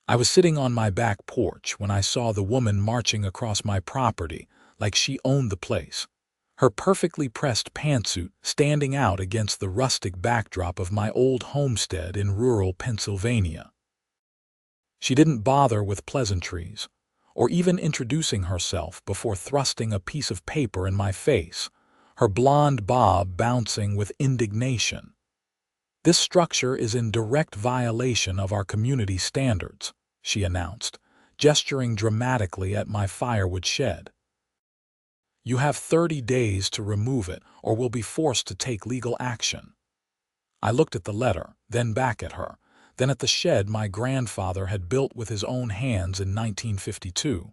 I was sitting on my back porch when I saw the woman marching across my property like she owned the place, her perfectly pressed pantsuit standing out against the rustic backdrop of my old homestead in rural Pennsylvania. She didn't bother with pleasantries, or even introducing herself before thrusting a piece of paper in my face, her blonde bob bouncing with indignation. "This structure is in direct violation of our community standards," she announced, gesturing dramatically at my firewood shed. "You have 30 days to remove it or will be forced to take legal action." I looked at the letter, then back at her, then at the shed my grandfather had built with his own hands in 1952.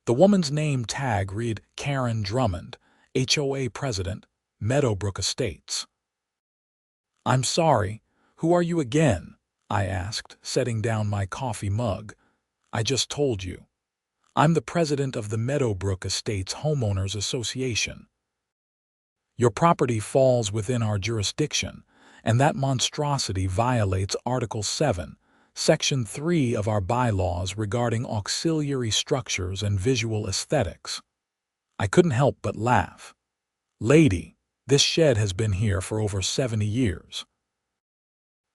The woman's name tag read Karen Drummond, HOA President, Meadowbrook Estates. "I'm sorry, who are you again?" I asked, setting down my coffee mug. "I just told you. I'm the president of the Meadowbrook Estates Homeowners Association. Your property falls within our jurisdiction, and that monstrosity violates Article 7, Section 3 of our bylaws regarding auxiliary structures and visual aesthetics." I couldn't help but laugh. "Lady, this shed has been here for over 70 years.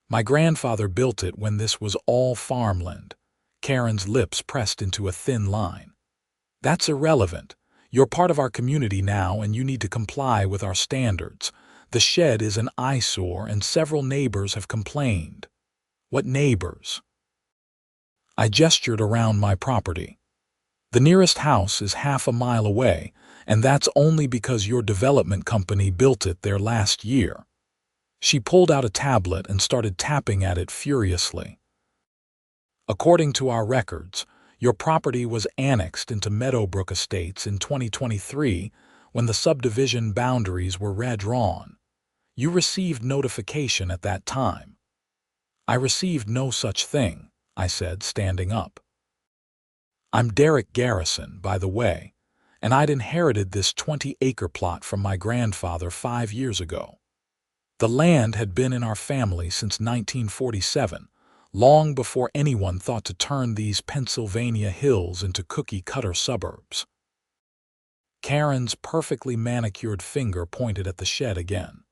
My grandfather built it when this was all farmland." Karen's lips pressed into a thin line. "That's irrelevant. You're part of our community now and you need to comply with our standards. The shed is an eyesore and several neighbors have complained." "What neighbors?" I gestured around my property. "The nearest house is half a mile away, and that's only because your development company built it there last year." She pulled out a tablet and started tapping at it furiously. "According to our records, your property was annexed into Meadowbrook Estates in 2023 when the subdivision boundaries were redrawn. You received notification at that time." "I received no such thing," I said, standing up. "I'm Derek Garrison, by the way, and I'd inherited this 20-acre plot from my grandfather 5 years ago. The land had been in our family since 1947, long before anyone thought to turn these Pennsylvania hills into cookie-cutter suburbs." Karen's perfectly manicured finger pointed at the shed again.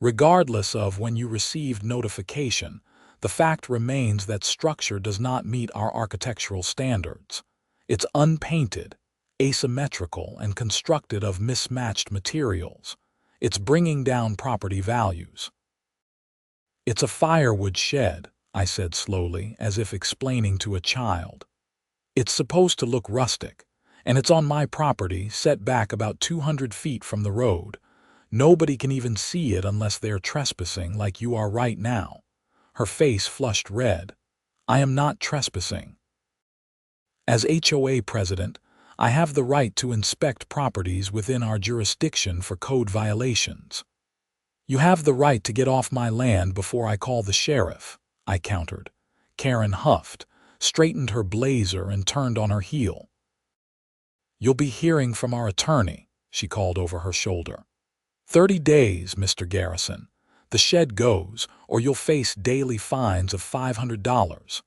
"Regardless of when you received notification, the fact remains that structure does not meet our architectural standards. It's unpainted, asymmetrical, and constructed of mismatched materials. It's bringing down property values." "It's a firewood shed," I said slowly, as if explaining to a child. "It's supposed to look rustic, and it's on my property, set back about 200 feet from the road. Nobody can even see it unless they're trespassing like you are right now." Her face flushed red. "I am not trespassing. As HOA president, I have the right to inspect properties within our jurisdiction for code violations." "You have the right to get off my land before I call the sheriff," I countered. Karen huffed, straightened her blazer, and turned on her heel. "You'll be hearing from our attorney," she called over her shoulder. "30 days, Mr. Garrison. The shed goes, or you'll face daily fines of $500.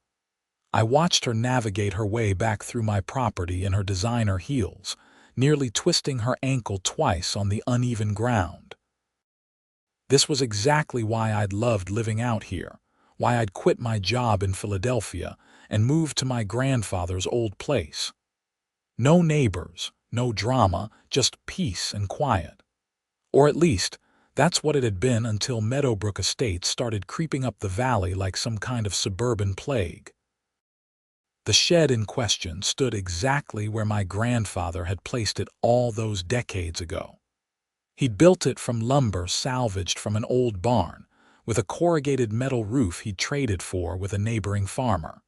I watched her navigate her way back through my property in her designer heels, nearly twisting her ankle twice on the uneven ground. This was exactly why I'd loved living out here, why I'd quit my job in Philadelphia and moved to my grandfather's old place. No neighbors, no drama, just peace and quiet. Or at least, that's what it had been until Meadowbrook Estates started creeping up the valley like some kind of suburban plague. The shed in question stood exactly where my grandfather had placed it all those decades ago. He'd built it from lumber salvaged from an old barn, with a corrugated metal roof he'd traded for with a neighboring farmer.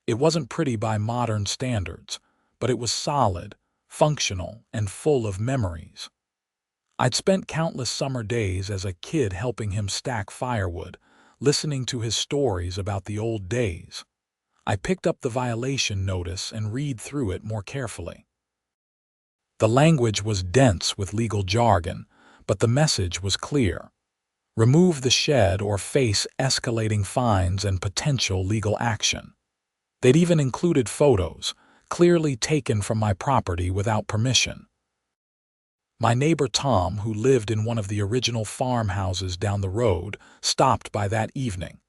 It wasn't pretty by modern standards, but it was solid, functional, and full of memories. I'd spent countless summer days as a kid helping him stack firewood, listening to his stories about the old days. I picked up the violation notice and read through it more carefully. The language was dense with legal jargon, but the message was clear. Remove the shed or face escalating fines and potential legal action. They'd even included photos, clearly taken from my property without permission. My neighbor Tom, who lived in one of the original farmhouses down the road, stopped by that evening.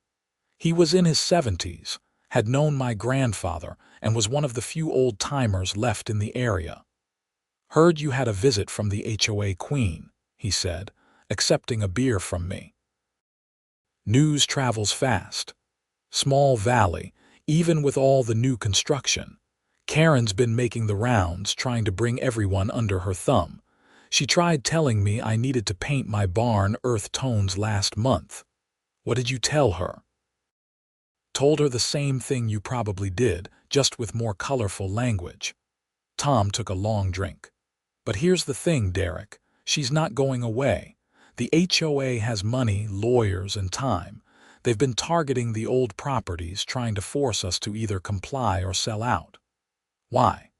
He was in his 70s, had known my grandfather, and was one of the few old-timers left in the area. "Heard you had a visit from the HOA queen," he said, accepting a beer from me. News travels fast. Small valley, even with all the new construction. Karen's been making the rounds, trying to bring everyone under her thumb. She tried telling me I needed to paint my barn earth tones last month. What did you tell her? Told her the same thing you probably did, just with more colorful language. Tom took a long drink. But here's the thing, Derek. She's not going away. The HOA has money, lawyers, and time. They've been targeting the old properties, trying to force us to either comply or sell out. Why?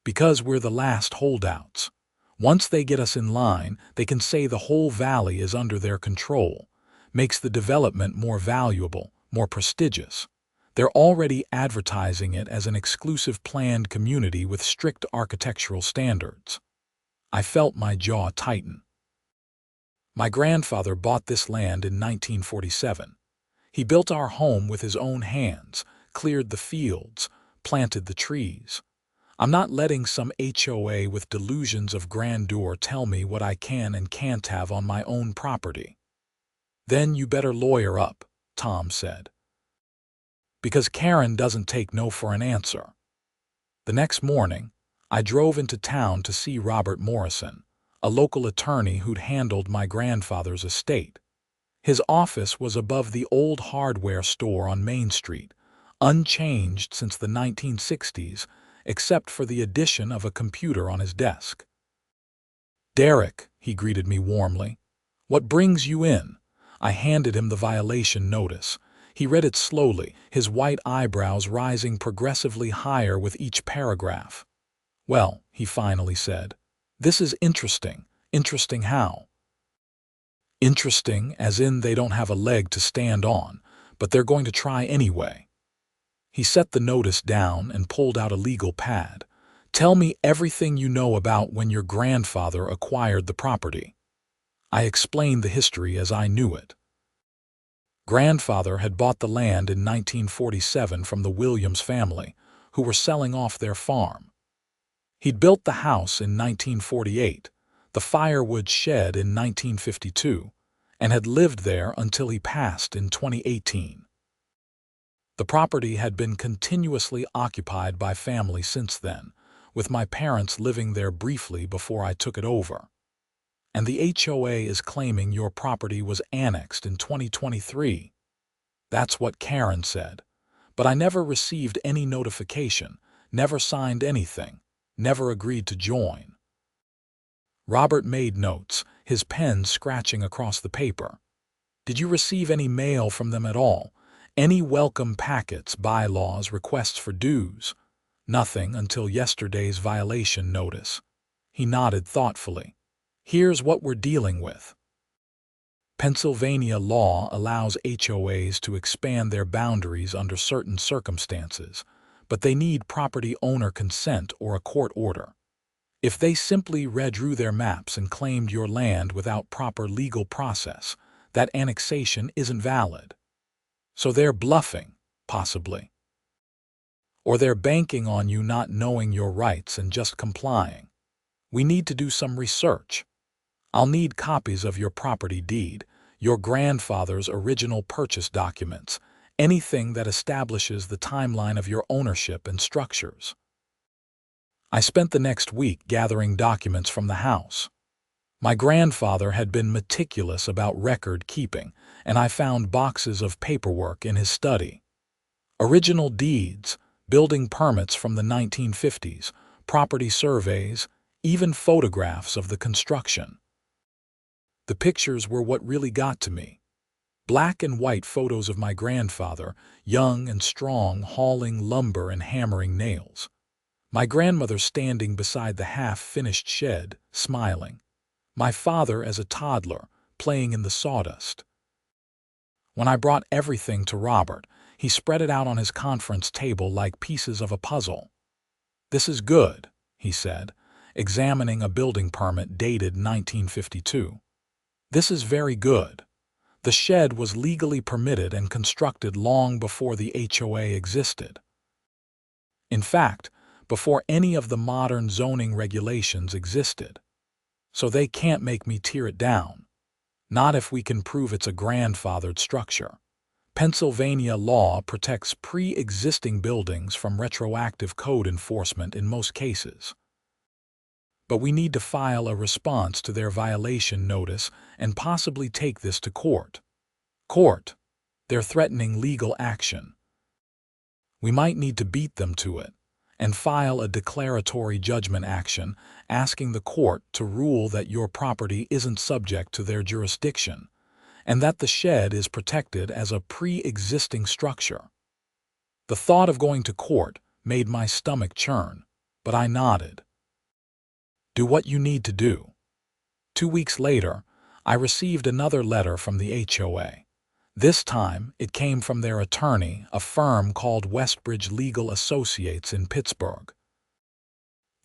Because we're the last holdouts. Once they get us in line, they can say the whole valley is under their control. Makes the development more valuable, more prestigious. They're already advertising it as an exclusive planned community with strict architectural standards. I felt my jaw tighten. My grandfather bought this land in 1947. He built our home with his own hands, cleared the fields, planted the trees. I'm not letting some HOA with delusions of grandeur tell me what I can and can't have on my own property. Then you better lawyer up, Tom said. Because Karen doesn't take no for an answer. The next morning, I drove into town to see Robert Morrison, a local attorney who'd handled my grandfather's estate. His office was above the old hardware store on Main Street, unchanged since the 1960s, except for the addition of a computer on his desk. "Derek," he greeted me warmly. "What brings you in?" I handed him the violation notice. He read it slowly, his white eyebrows rising progressively higher with each paragraph. "Well," he finally said, "this is interesting." "Interesting how?" "Interesting as in they don't have a leg to stand on, but they're going to try anyway." He set the notice down and pulled out a legal pad. "Tell me everything you know about when your grandfather acquired the property." I explained the history as I knew it. Grandfather had bought the land in 1947 from the Williams family, who were selling off their farm. He'd built the house in 1948, the Firewood shed in 1952, and had lived there until he passed in 2018. The property had been continuously occupied by family since then, with my parents living there briefly before I took it over. And the HOA is claiming your property was annexed in 2023. That's what Karen said. But I never received any notification, never signed anything, never agreed to join. Robert made notes, his pen scratching across the paper. "Did you receive any mail from them at all? Any welcome packets, bylaws, requests for dues?" "Nothing until yesterday's violation notice." He nodded thoughtfully. "Here's what we're dealing with. Pennsylvania law allows HOAs to expand their boundaries under certain circumstances, but they need property owner consent or a court order. If they simply redrew their maps and claimed your land without proper legal process, that annexation isn't valid. So they're bluffing, possibly. Or they're banking on you not knowing your rights and just complying. We need to do some research. I'll need copies of your property deed, your grandfather's original purchase documents, anything that establishes the timeline of your ownership and structures." I spent the next week gathering documents from the house. My grandfather had been meticulous about record keeping, and I found boxes of paperwork in his study. Original deeds, building permits from the 1950s, property surveys, even photographs of the construction. The pictures were what really got to me. Black and white photos of my grandfather, young and strong, hauling lumber and hammering nails. My grandmother standing beside the half-finished shed, smiling. My father as a toddler, playing in the sawdust. When I brought everything to Robert, he spread it out on his conference table like pieces of a puzzle. "This is good," he said, examining a building permit dated 1952. "This is very good. The shed was legally permitted and constructed long before the HOA existed. In fact, before any of the modern zoning regulations existed. So they can't make me tear it down. Not if we can prove it's a grandfathered structure. Pennsylvania law protects pre-existing buildings from retroactive code enforcement in most cases. But we need to file a response to their violation notice and possibly take this to court. Court. They're threatening legal action. We might need to beat them to it and file a declaratory judgment action asking the court to rule that your property isn't subject to their jurisdiction and that the shed is protected as a pre-existing structure." The thought of going to court made my stomach churn, but I nodded. "Do what you need to do." 2 weeks later, I received another letter from the HOA. This time, it came from their attorney, a firm called Westbridge Legal Associates in Pittsburgh.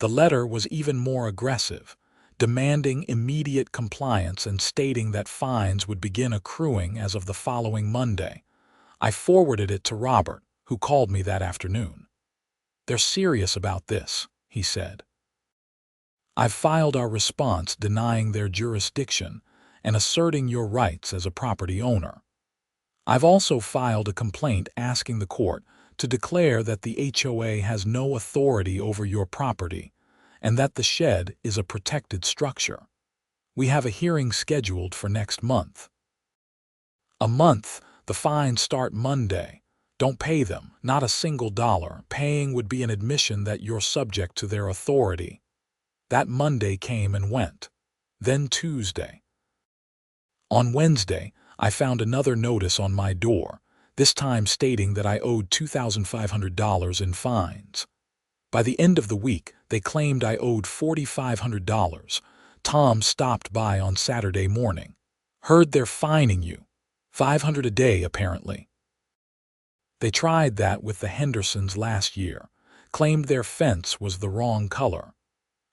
The letter was even more aggressive, demanding immediate compliance and stating that fines would begin accruing as of the following Monday. I forwarded it to Robert, who called me that afternoon. "They're serious about this," he said. "I've filed our response denying their jurisdiction and asserting your rights as a property owner. I've also filed a complaint asking the court to declare that the HOA has no authority over your property and that the shed is a protected structure. We have a hearing scheduled for next month." "A month? The fines start Monday. Don't pay them, not a single dollar. Paying would be an admission that you're subject to their authority." That Monday came and went. Then Tuesday. On Wednesday, I found another notice on my door, this time stating that I owed $2,500 in fines. By the end of the week, they claimed I owed $4,500. "Tom stopped by on Saturday morning. Heard they're fining you. $500 a day, apparently." They tried that with the Hendersons last year, claimed their fence was the wrong color.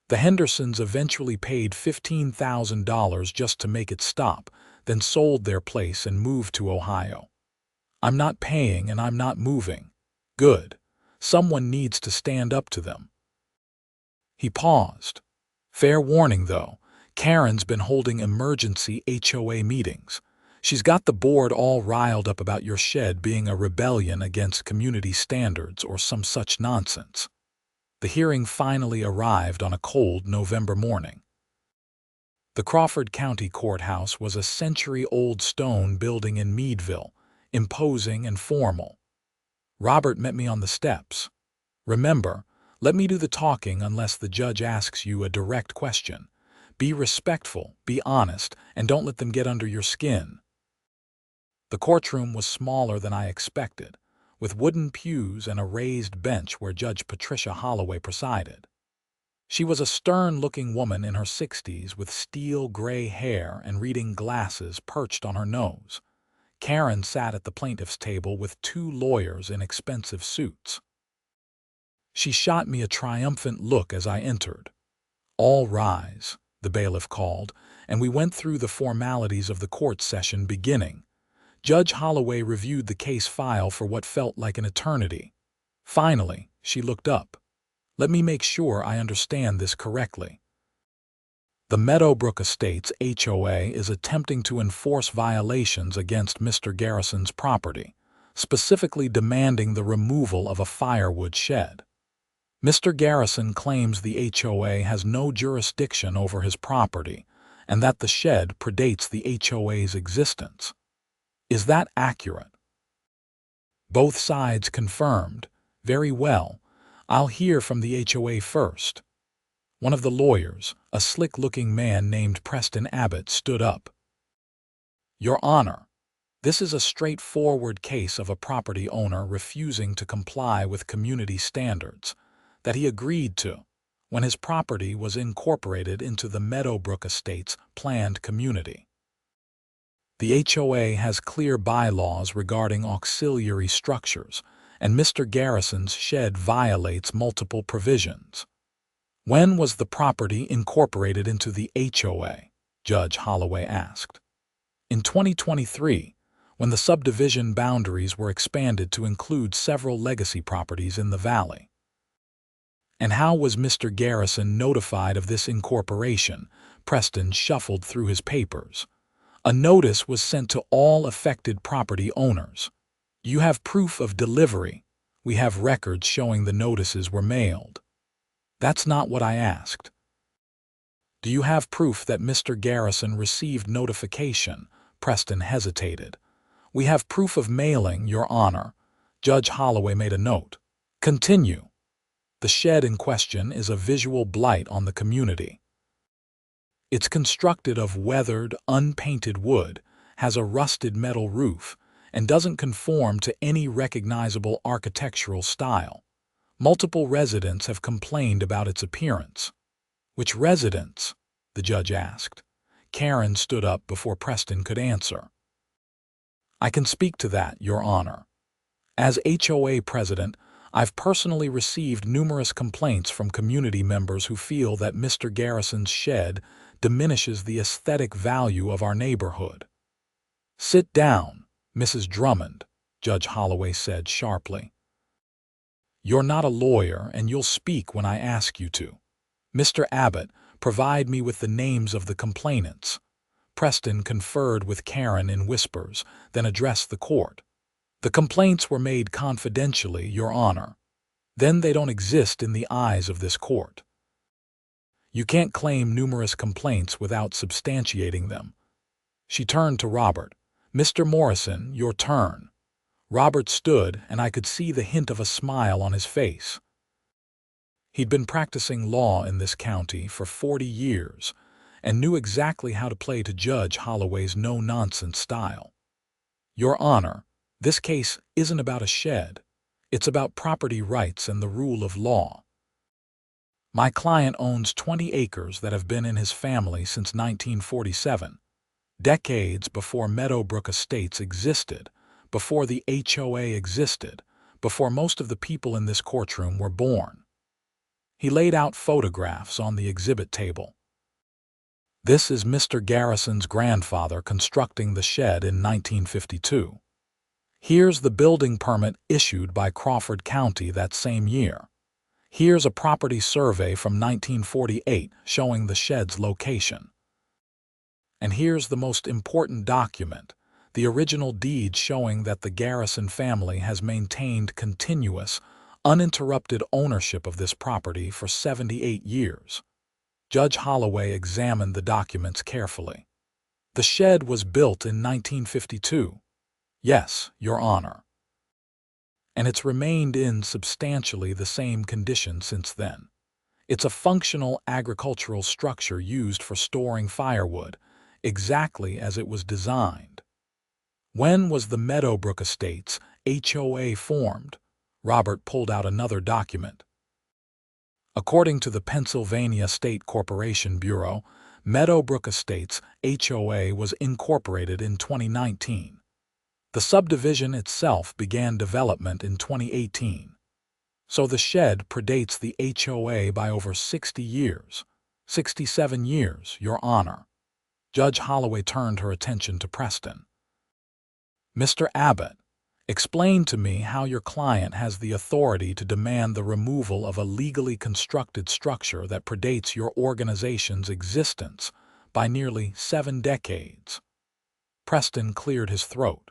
The Hendersons eventually paid $15,000 just to make it stop, then sold their place and moved to Ohio. "I'm not paying and I'm not moving." Good. Someone needs to stand up to them. He paused. "Fair warning, though. Karen's been holding emergency HOA meetings. She's got the board all riled up about your shed being a rebellion against community standards or some such nonsense." The hearing finally arrived on a cold November morning. The Crawford County Courthouse was a century-old stone building in Meadville, imposing and formal. Robert met me on the steps. "Remember, let me do the talking unless the judge asks you a direct question. Be respectful, be honest, and don't let them get under your skin." The courtroom was smaller than I expected, with wooden pews and a raised bench where Judge Patricia Holloway presided. She was a stern-looking woman in her 60s with steel gray hair and reading glasses perched on her nose. Karen sat at the plaintiff's table with 2 lawyers in expensive suits. She shot me a triumphant look as I entered. "All rise," the bailiff called, and we went through the formalities of the court session beginning. Judge Holloway reviewed the case file for what felt like an eternity. Finally, she looked up. "Let me make sure I understand this correctly. The Meadowbrook Estates HOA is attempting to enforce violations against Mr. Garrison's property, specifically demanding the removal of a firewood shed. Mr. Garrison claims the HOA has no jurisdiction over his property and that the shed predates the HOA's existence. Is that accurate?" Both sides confirmed. "Very well. I'll hear from the HOA first." One of the lawyers, a slick-looking man named Preston Abbott, stood up. "Your Honor, this is a straightforward case of a property owner refusing to comply with community standards that he agreed to when his property was incorporated into the Meadowbrook Estates planned community. The HOA has clear bylaws regarding auxiliary structures, and Mr. Garrison's shed violates multiple provisions. When was the property incorporated into the HOA? Judge Holloway asked. In 2023, when the subdivision boundaries were expanded to include several legacy properties in the valley. And how was Mr. Garrison notified of this incorporation? Preston shuffled through his papers. A notice was sent to all affected property owners. You have proof of delivery. We have records showing the notices were mailed. That's not what I asked. Do you have proof that Mr. Garrison received notification? Preston hesitated. We have proof of mailing, Your Honor. Judge Holloway made a note. Continue. The shed in question is a visual blight on the community. It's constructed of weathered, unpainted wood, has a rusted metal roof, and doesn't conform to any recognizable architectural style. Multiple residents have complained about its appearance. Which residents? The judge asked. Karen stood up before Preston could answer. I can speak to that, Your Honor. As HOA president, I've personally received numerous complaints from community members who feel that Mr. Garrison's shed diminishes the aesthetic value of our neighborhood. Sit down, Mrs. Drummond, Judge Holloway said sharply. You're not a lawyer, and you'll speak when I ask you to. Mr. Abbott, provide me with the names of the complainants. Preston conferred with Karen in whispers, then addressed the court. The complaints were made confidentially, Your Honor. Then they don't exist in the eyes of this court. You can't claim numerous complaints without substantiating them. She turned to Robert. Mr. Morrison, your turn. Robert stood, and I could see the hint of a smile on his face. He'd been practicing law in this county for 40 years and knew exactly how to play to Judge Holloway's no-nonsense style. Your Honor, this case isn't about a shed. It's about property rights and the rule of law. My client owns 20 acres that have been in his family since 1947, decades before Meadowbrook Estates existed, before the HOA existed, before most of the people in this courtroom were born. He laid out photographs on the exhibit table. This is Mr. Garrison's grandfather constructing the shed in 1952. Here's the building permit issued by Crawford County that same year. Here's a property survey from 1948 showing the shed's location. And here's the most important document, the original deed showing that the Garrison family has maintained continuous, uninterrupted ownership of this property for 78 years. Judge Holloway examined the documents carefully. The shed was built in 1952. Yes, Your Honor. And it's remained in substantially the same condition since then. It's a functional agricultural structure used for storing firewood, exactly as it was designed. When was the Meadowbrook Estates HOA formed? Robert pulled out another document. According to the Pennsylvania State Corporation Bureau, Meadowbrook Estates HOA was incorporated in 2019. The subdivision itself began development in 2018. So the shed predates the HOA by over 60 years. 67 years, Your Honor. Judge Holloway turned her attention to Preston. Mr. Abbott, explain to me how your client has the authority to demand the removal of a legally constructed structure that predates your organization's existence by nearly 7 decades. Preston cleared his throat.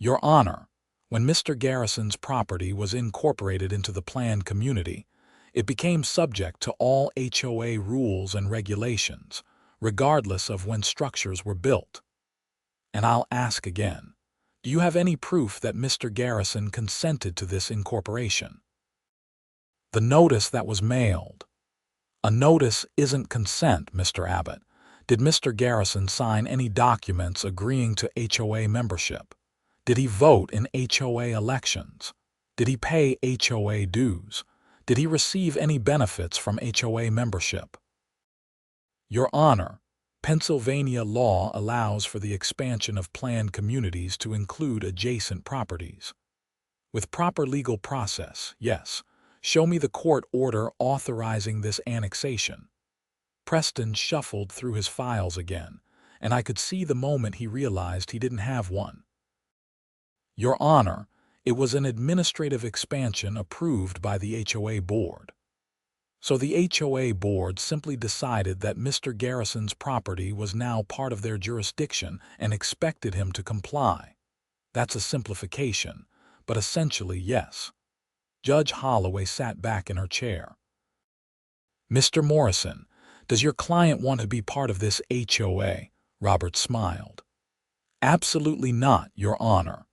Your Honor, when Mr. Garrison's property was incorporated into the planned community, it became subject to all HOA rules and regulations, regardless of when structures were built. And I'll ask again, do you have any proof that Mr. Garrison consented to this incorporation? The notice that was mailed. A notice isn't consent, Mr. Abbott. Did Mr. Garrison sign any documents agreeing to HOA membership? Did he vote in HOA elections? Did he pay HOA dues? Did he receive any benefits from HOA membership? Your Honor, Pennsylvania law allows for the expansion of planned communities to include adjacent properties. With proper legal process, yes. Show me the court order authorizing this annexation. Preston shuffled through his files again, and I could see the moment he realized he didn't have one. Your Honor, it was an administrative expansion approved by the HOA board. So the HOA board simply decided that Mr. Garrison's property was now part of their jurisdiction and expected him to comply. That's a simplification, but essentially yes. Judge Holloway sat back in her chair. Mr. Morrison, does your client want to be part of this HOA? Robert smiled. Absolutely not, Your Honor.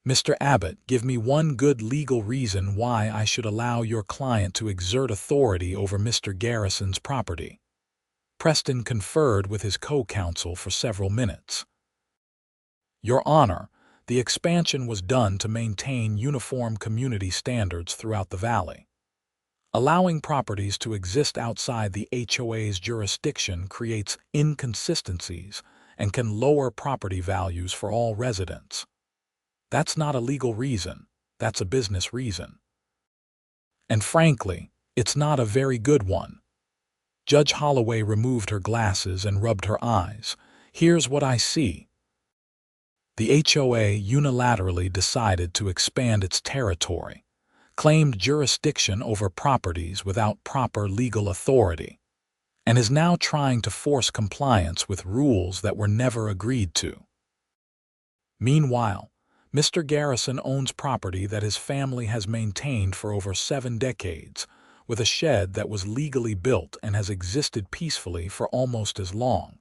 Mr. Abbott, give me one good legal reason why I should allow your client to exert authority over Mr. Garrison's property. Preston conferred with his co-counsel for several minutes. Your Honor, the expansion was done to maintain uniform community standards throughout the valley. Allowing properties to exist outside the HOA's jurisdiction creates inconsistencies and can lower property values for all residents. That's not a legal reason, that's a business reason. And frankly, it's not a very good one. Judge Holloway removed her glasses and rubbed her eyes. Here's what I see. The HOA unilaterally decided to expand its territory, claimed jurisdiction over properties without proper legal authority, and is now trying to force compliance with rules that were never agreed to. Meanwhile, Mr. Garrison owns property that his family has maintained for over 7 decades, with a shed that was legally built and has existed peacefully for almost as long.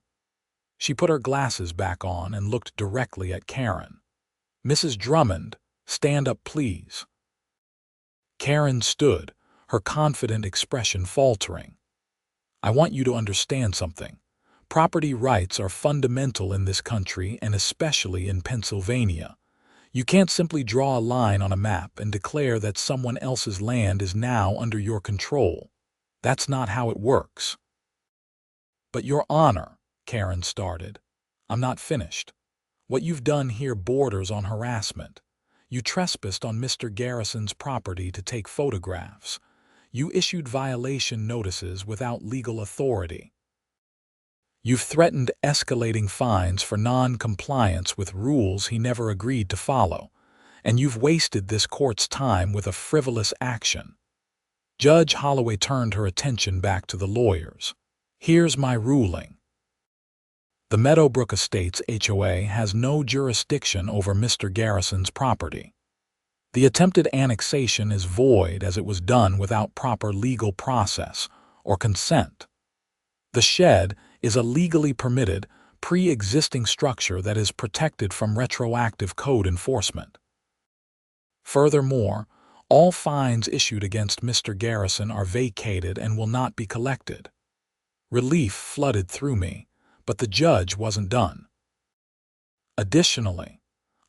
She put her glasses back on and looked directly at Karen. Mrs. Drummond, stand up, please. Karen stood, her confident expression faltering. I want you to understand something. Property rights are fundamental in this country and especially in Pennsylvania. You can't simply draw a line on a map and declare that someone else's land is now under your control. That's not how it works. But Your Honor, Karen started. I'm not finished. What you've done here borders on harassment. You trespassed on Mr. Garrison's property to take photographs. You issued violation notices without legal authority. You've threatened escalating fines for non-compliance with rules he never agreed to follow, and you've wasted this court's time with a frivolous action. Judge Holloway turned her attention back to the lawyers. Here's my ruling. The Meadowbrook Estates HOA has no jurisdiction over Mr. Garrison's property. The attempted annexation is void as it was done without proper legal process or consent. The shed is a legally permitted, pre-existing structure that is protected from retroactive code enforcement. Furthermore, all fines issued against Mr. Garrison are vacated and will not be collected. Relief flooded through me, but the judge wasn't done. Additionally,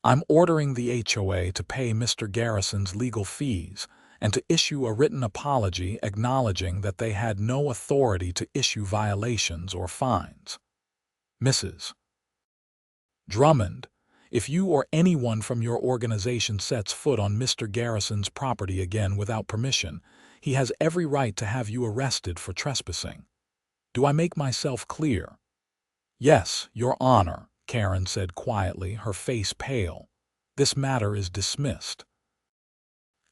I'm ordering the HOA to pay Mr. Garrison's legal fees and to issue a written apology acknowledging that they had no authority to issue violations or fines. Mrs. Drummond, if you or anyone from your organization sets foot on Mr. Garrison's property again without permission, he has every right to have you arrested for trespassing. Do I make myself clear? Yes, Your Honor, Karen said quietly, her face pale. This matter is dismissed.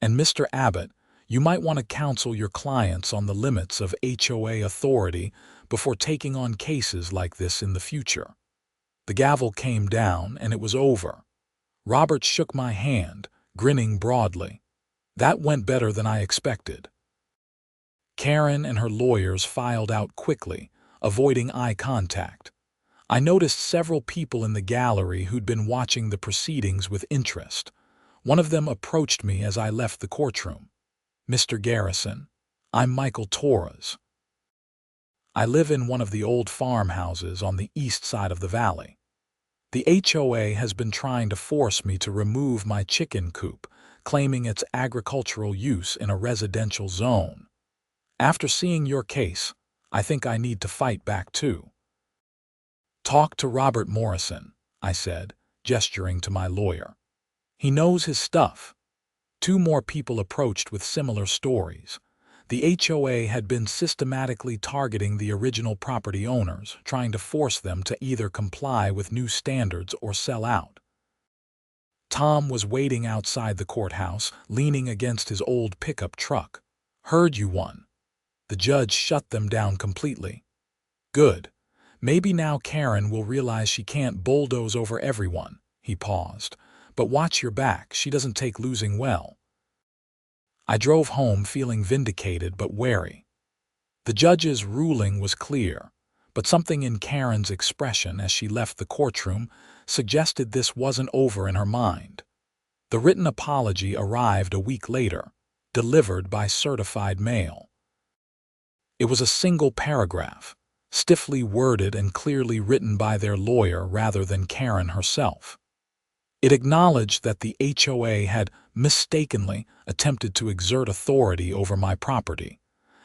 And Mr. Abbott, you might want to counsel your clients on the limits of HOA authority before taking on cases like this in the future. The gavel came down and it was over. Robert shook my hand, grinning broadly. That went better than I expected. Karen and her lawyers filed out quickly, avoiding eye contact. I noticed several people in the gallery who'd been watching the proceedings with interest. One of them approached me as I left the courtroom. Mr. Garrison, I'm Michael Torres. I live in one of the old farmhouses on the east side of the valley. The HOA has been trying to force me to remove my chicken coop, claiming its agricultural use in a residential zone. After seeing your case, I think I need to fight back too. Talk to Robert Morrison, I said, gesturing to my lawyer. He knows his stuff. 2 more people approached with similar stories. The HOA had been systematically targeting the original property owners, trying to force them to either comply with new standards or sell out. Tom was waiting outside the courthouse, leaning against his old pickup truck. Heard you won. The judge shut them down completely. Good. Maybe now Karen will realize she can't bulldoze over everyone. He paused. But watch your back, she doesn't take losing well. I drove home feeling vindicated but wary. The judge's ruling was clear, but something in Karen's expression as she left the courtroom suggested this wasn't over in her mind. The written apology arrived a week later, delivered by certified mail. It was a single paragraph, stiffly worded and clearly written by their lawyer rather than Karen herself. It acknowledged that the HOA had mistakenly attempted to exert authority over my property,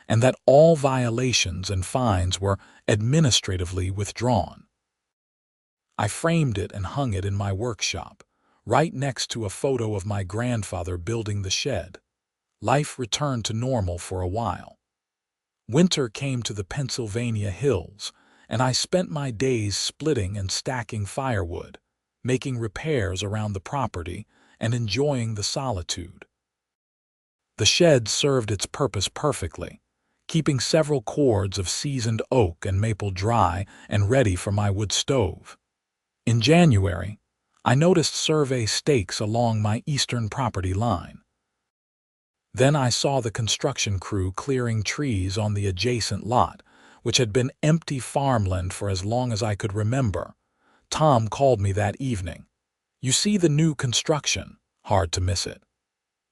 and that all violations and fines were administratively withdrawn. I framed it and hung it in my workshop, right next to a photo of my grandfather building the shed. Life returned to normal for a while. Winter came to the Pennsylvania hills, and I spent my days splitting and stacking firewood, making repairs around the property, and enjoying the solitude. The shed served its purpose perfectly, keeping several cords of seasoned oak and maple dry and ready for my wood stove. In January, I noticed survey stakes along my eastern property line. Then I saw the construction crew clearing trees on the adjacent lot, which had been empty farmland for as long as I could remember. Tom called me that evening. You see the new construction, hard to miss it.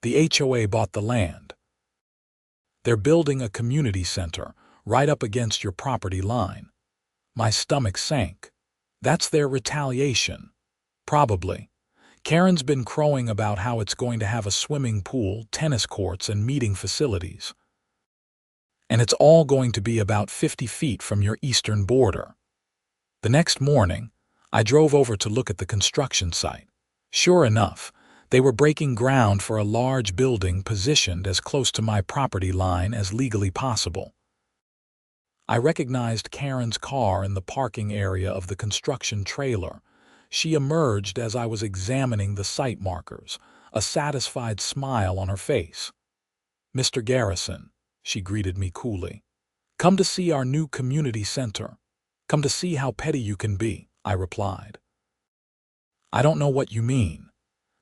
The HOA bought the land. They're building a community center right up against your property line. My stomach sank. That's their retaliation. Probably. Karen's been crowing about how it's going to have a swimming pool, tennis courts, and meeting facilities. And it's all going to be about 50 feet from your eastern border. The next morning, I drove over to look at the construction site. Sure enough, they were breaking ground for a large building positioned as close to my property line as legally possible. I recognized Karen's car in the parking area of the construction trailer. She emerged as I was examining the site markers, a satisfied smile on her face. Mr. Garrison, she greeted me coolly. Come to see our new community center. Come to see how petty you can be, I replied. I don't know what you mean.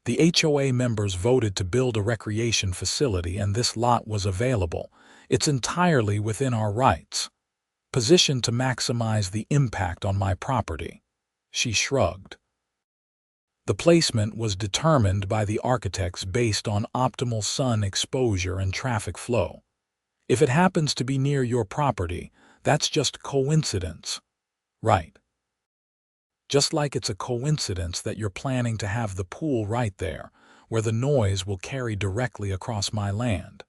The HOA members voted to build a recreation facility and this lot was available. It's entirely within our rights. Positioned to maximize the impact on my property. She shrugged. The placement was determined by the architects based on optimal sun exposure and traffic flow. If it happens to be near your property, that's just coincidence. Right. Just like it's a coincidence that you're planning to have the pool right there, where the noise will carry directly across my land.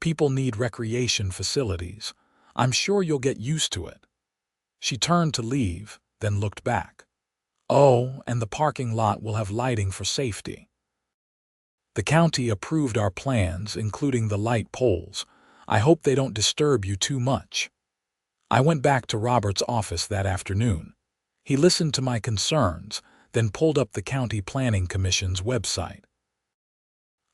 People need recreation facilities. I'm sure you'll get used to it. She turned to leave, then looked back. Oh, and the parking lot will have lighting for safety. The county approved our plans, including the light poles. I hope they don't disturb you too much. I went back to Robert's office that afternoon. He listened to my concerns, then pulled up the County Planning Commission's website.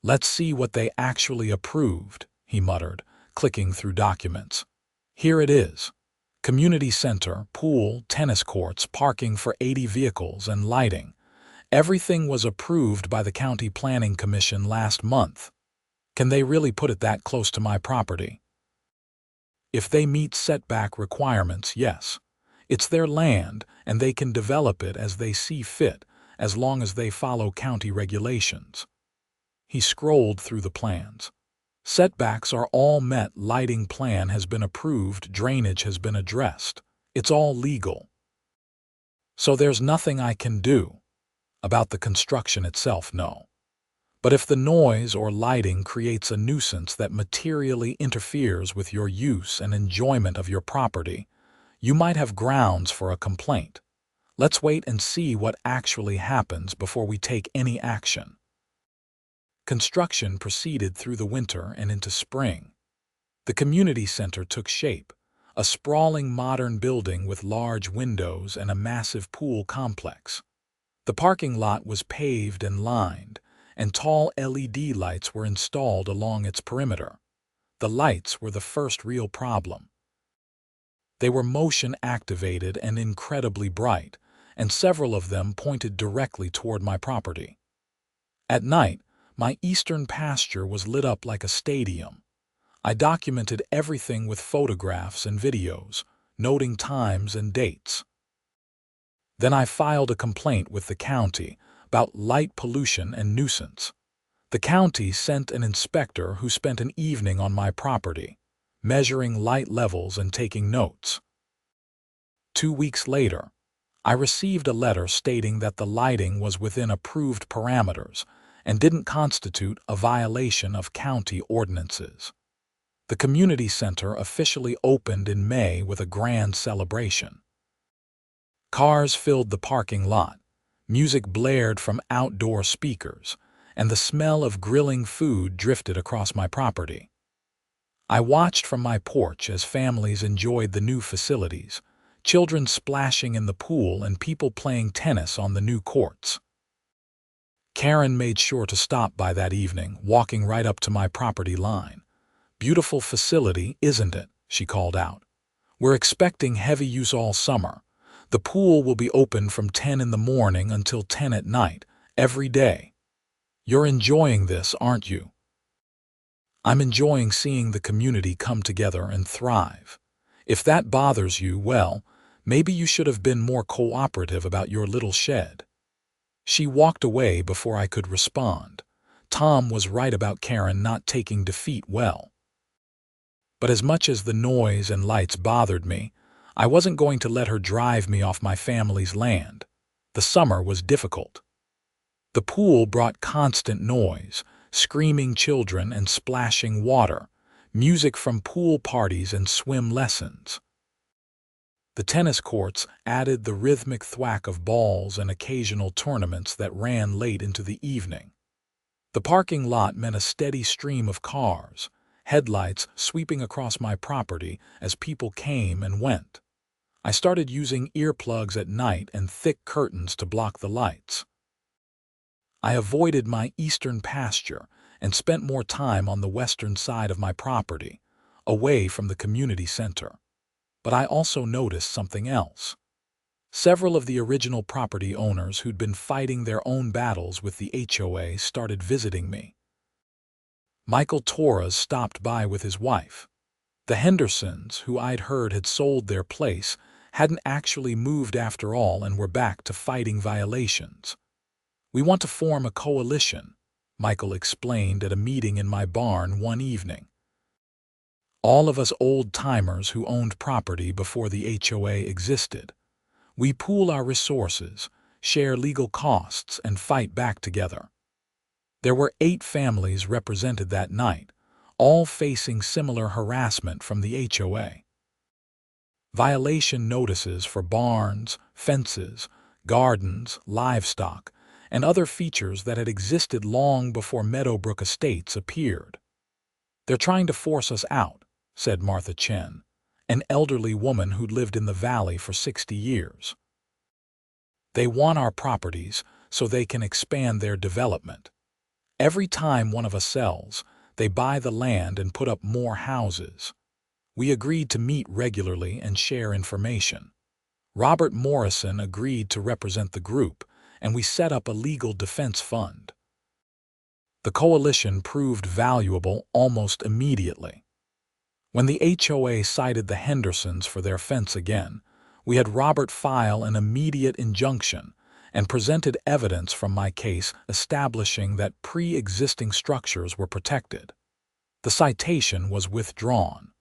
Let's see what they actually approved, he muttered, clicking through documents. Here it is. Community center, pool, tennis courts, parking for 80 vehicles, and lighting. Everything was approved by the County Planning Commission last month. Can they really put it that close to my property? If they meet setback requirements, yes. It's their land, and they can develop it as they see fit, as long as they follow county regulations. He scrolled through the plans. Setbacks are all met, lighting plan has been approved, drainage has been addressed. It's all legal. So there's nothing I can do. About the construction itself, no. But if the noise or lighting creates a nuisance that materially interferes with your use and enjoyment of your property, you might have grounds for a complaint. Let's wait and see what actually happens before we take any action. Construction proceeded through the winter and into spring. The community center took shape, a sprawling modern building with large windows and a massive pool complex. The parking lot was paved and lined, and tall LED lights were installed along its perimeter. The lights were the first real problem. They were motion-activated and incredibly bright, and several of them pointed directly toward my property. At night, my eastern pasture was lit up like a stadium. I documented everything with photographs and videos, noting times and dates. Then I filed a complaint with the county about light pollution and nuisance. The county sent an inspector who spent an evening on my property, measuring light levels and taking notes. 2 weeks later, I received a letter stating that the lighting was within approved parameters and didn't constitute a violation of county ordinances. The community center officially opened in May with a grand celebration. Cars filled the parking lot, music blared from outdoor speakers, and the smell of grilling food drifted across my property. I watched from my porch as families enjoyed the new facilities, children splashing in the pool and people playing tennis on the new courts. Karen made sure to stop by that evening, walking right up to my property line. "Beautiful facility, isn't it?" she called out. "We're expecting heavy use all summer. The pool will be open from 10 in the morning until 10 at night, every day. You're enjoying this, aren't you?" "I'm enjoying seeing the community come together and thrive. If that bothers you, well, maybe you should have been more cooperative about your little shed." She walked away before I could respond. Tom was right about Karen not taking defeat well. But as much as the noise and lights bothered me, I wasn't going to let her drive me off my family's land. The summer was difficult. The pool brought constant noise, screaming children and splashing water, music from pool parties and swim lessons. The tennis courts added the rhythmic thwack of balls and occasional tournaments that ran late into the evening. The parking lot meant a steady stream of cars, headlights sweeping across my property as people came and went. I started using earplugs at night and thick curtains to block the lights. I avoided my eastern pasture and spent more time on the western side of my property, away from the community center. But I also noticed something else. Several of the original property owners who'd been fighting their own battles with the HOA started visiting me. Michael Torres stopped by with his wife. The Hendersons, who I'd heard had sold their place, hadn't actually moved after all and were back to fighting violations. "We want to form a coalition," Michael explained at a meeting in my barn one evening. "All of us old-timers who owned property before the HOA existed. We pool our resources, share legal costs, and fight back together." There were 8 families represented that night, all facing similar harassment from the HOA. Violation notices for barns, fences, gardens, livestock, and other features that had existed long before Meadowbrook Estates appeared. "They're trying to force us out," said Martha Chen, an elderly woman who'd lived in the valley for 60 years. "They want our properties so they can expand their development. Every time one of us sells, they buy the land and put up more houses. We agreed to meet regularly and share information. Robert Morrison agreed to represent the group, and we set up a legal defense fund." The coalition proved valuable almost immediately. When the HOA cited the Hendersons for their fence again, we had Robert file an immediate injunction and presented evidence from my case establishing that pre-existing structures were protected. The citation was withdrawn.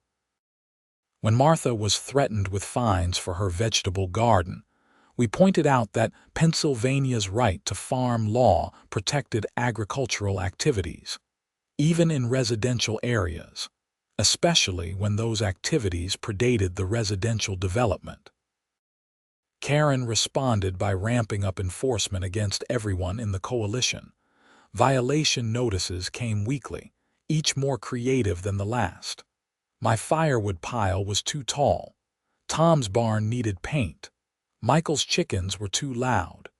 When Martha was threatened with fines for her vegetable garden, we pointed out that Pennsylvania's right to farm law protected agricultural activities, even in residential areas, especially when those activities predated the residential development. Karen responded by ramping up enforcement against everyone in the coalition. Violation notices came weekly, each more creative than the last. My firewood pile was too tall. Tom's barn needed paint. Michael's chickens were too loud.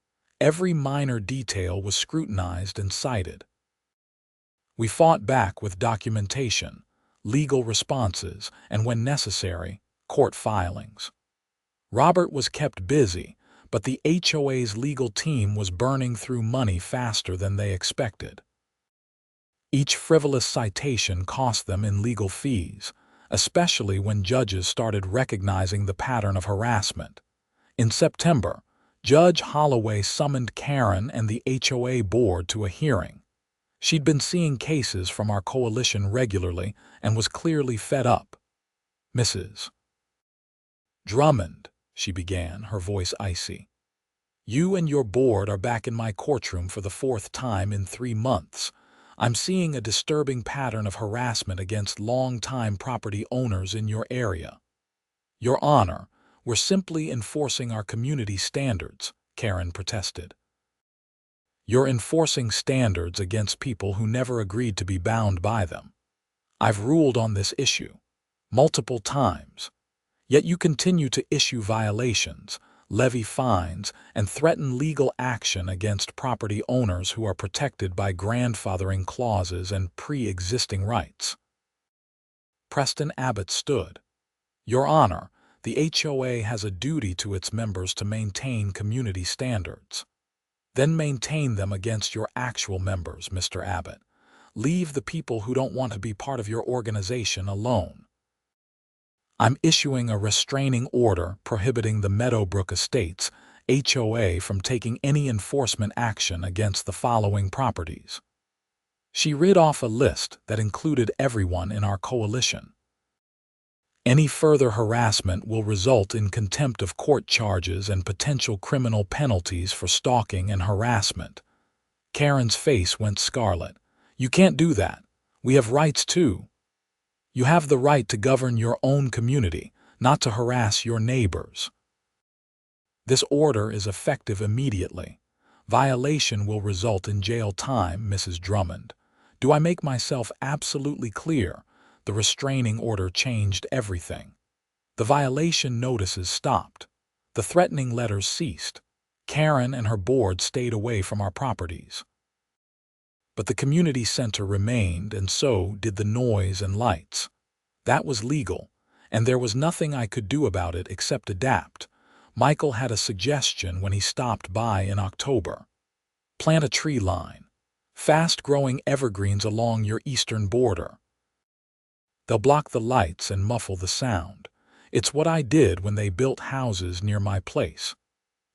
Every minor detail was scrutinized and cited. We fought back with documentation, legal responses, and when necessary, court filings. Robert was kept busy, but the HOA's legal team was burning through money faster than they expected. Each frivolous citation cost them in legal fees, especially when judges started recognizing the pattern of harassment. In September, Judge Holloway summoned Karen and the HOA board to a hearing. She'd been seeing cases from our coalition regularly and was clearly fed up. "Mrs. Drummond," she began, her voice icy, "you and your board are back in my courtroom for the 4th time in 3 months. I'm seeing a disturbing pattern of harassment against long-time property owners in your area." "Your Honor, we're simply enforcing our community standards," Karen protested. "You're enforcing standards against people who never agreed to be bound by them. I've ruled on this issue multiple times. Yet you continue to issue violations, levy fines, and threaten legal action against property owners who are protected by grandfathering clauses and pre-existing rights." Preston Abbott stood. "Your Honor, the HOA has a duty to its members to maintain community standards. Then maintain them against your actual members, Mr. Abbott. Leave the people who don't want to be part of your organization alone. I'm issuing a restraining order prohibiting the Meadowbrook Estates HOA from taking any enforcement action against the following properties." She read off a list that included everyone in our coalition. "Any further harassment will result in contempt of court charges and potential criminal penalties for stalking and harassment." Karen's face went scarlet. "You can't do that. We have rights too. You have the right to govern your own community, not to harass your neighbors." "This order is effective immediately. Violation will result in jail time, Mrs. Drummond. Do I make myself absolutely clear? The restraining order changed everything. The violation notices stopped. The threatening letters ceased. Karen and her board stayed away from our properties. But the community center remained, and so did the noise and lights. That was legal, and there was nothing I could do about it except adapt. Michael had a suggestion when he stopped by in October. Plant a tree line. Fast-growing evergreens along your eastern border. They'll block the lights and muffle the sound. It's what I did when they built houses near my place.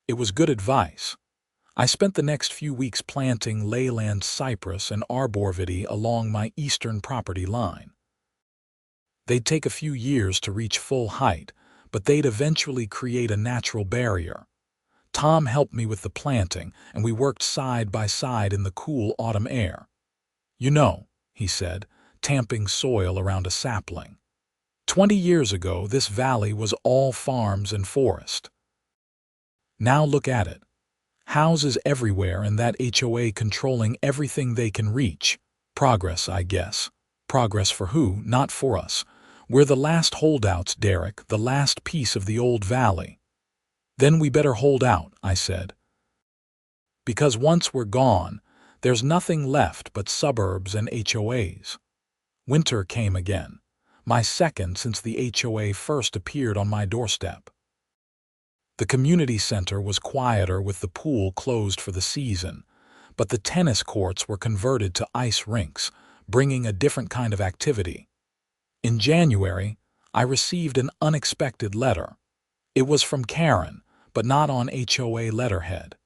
It was good advice. I spent the next few weeks planting leyland cypress and arborvitae along my eastern property line. They'd take a few years to reach full height, but they'd eventually create a natural barrier. Tom helped me with the planting, and we worked side by side in the cool autumn air. "You know," he said, tamping soil around a sapling, 20 years ago this valley was all farms and forest. Now look at it. Houses everywhere and that HOA controlling everything they can reach. Progress, I guess. Progress for who? Not for us. We're the last holdouts, Derek, the last piece of the old valley." "Then we better hold out," I said. "Because once we're gone, there's nothing left but suburbs and HOAs." Winter came again, my second since the HOA first appeared on my doorstep. The community center was quieter with the pool closed for the season, but the tennis courts were converted to ice rinks, bringing a different kind of activity. In January, I received an unexpected letter. It was from Karen, but not on HOA letterhead.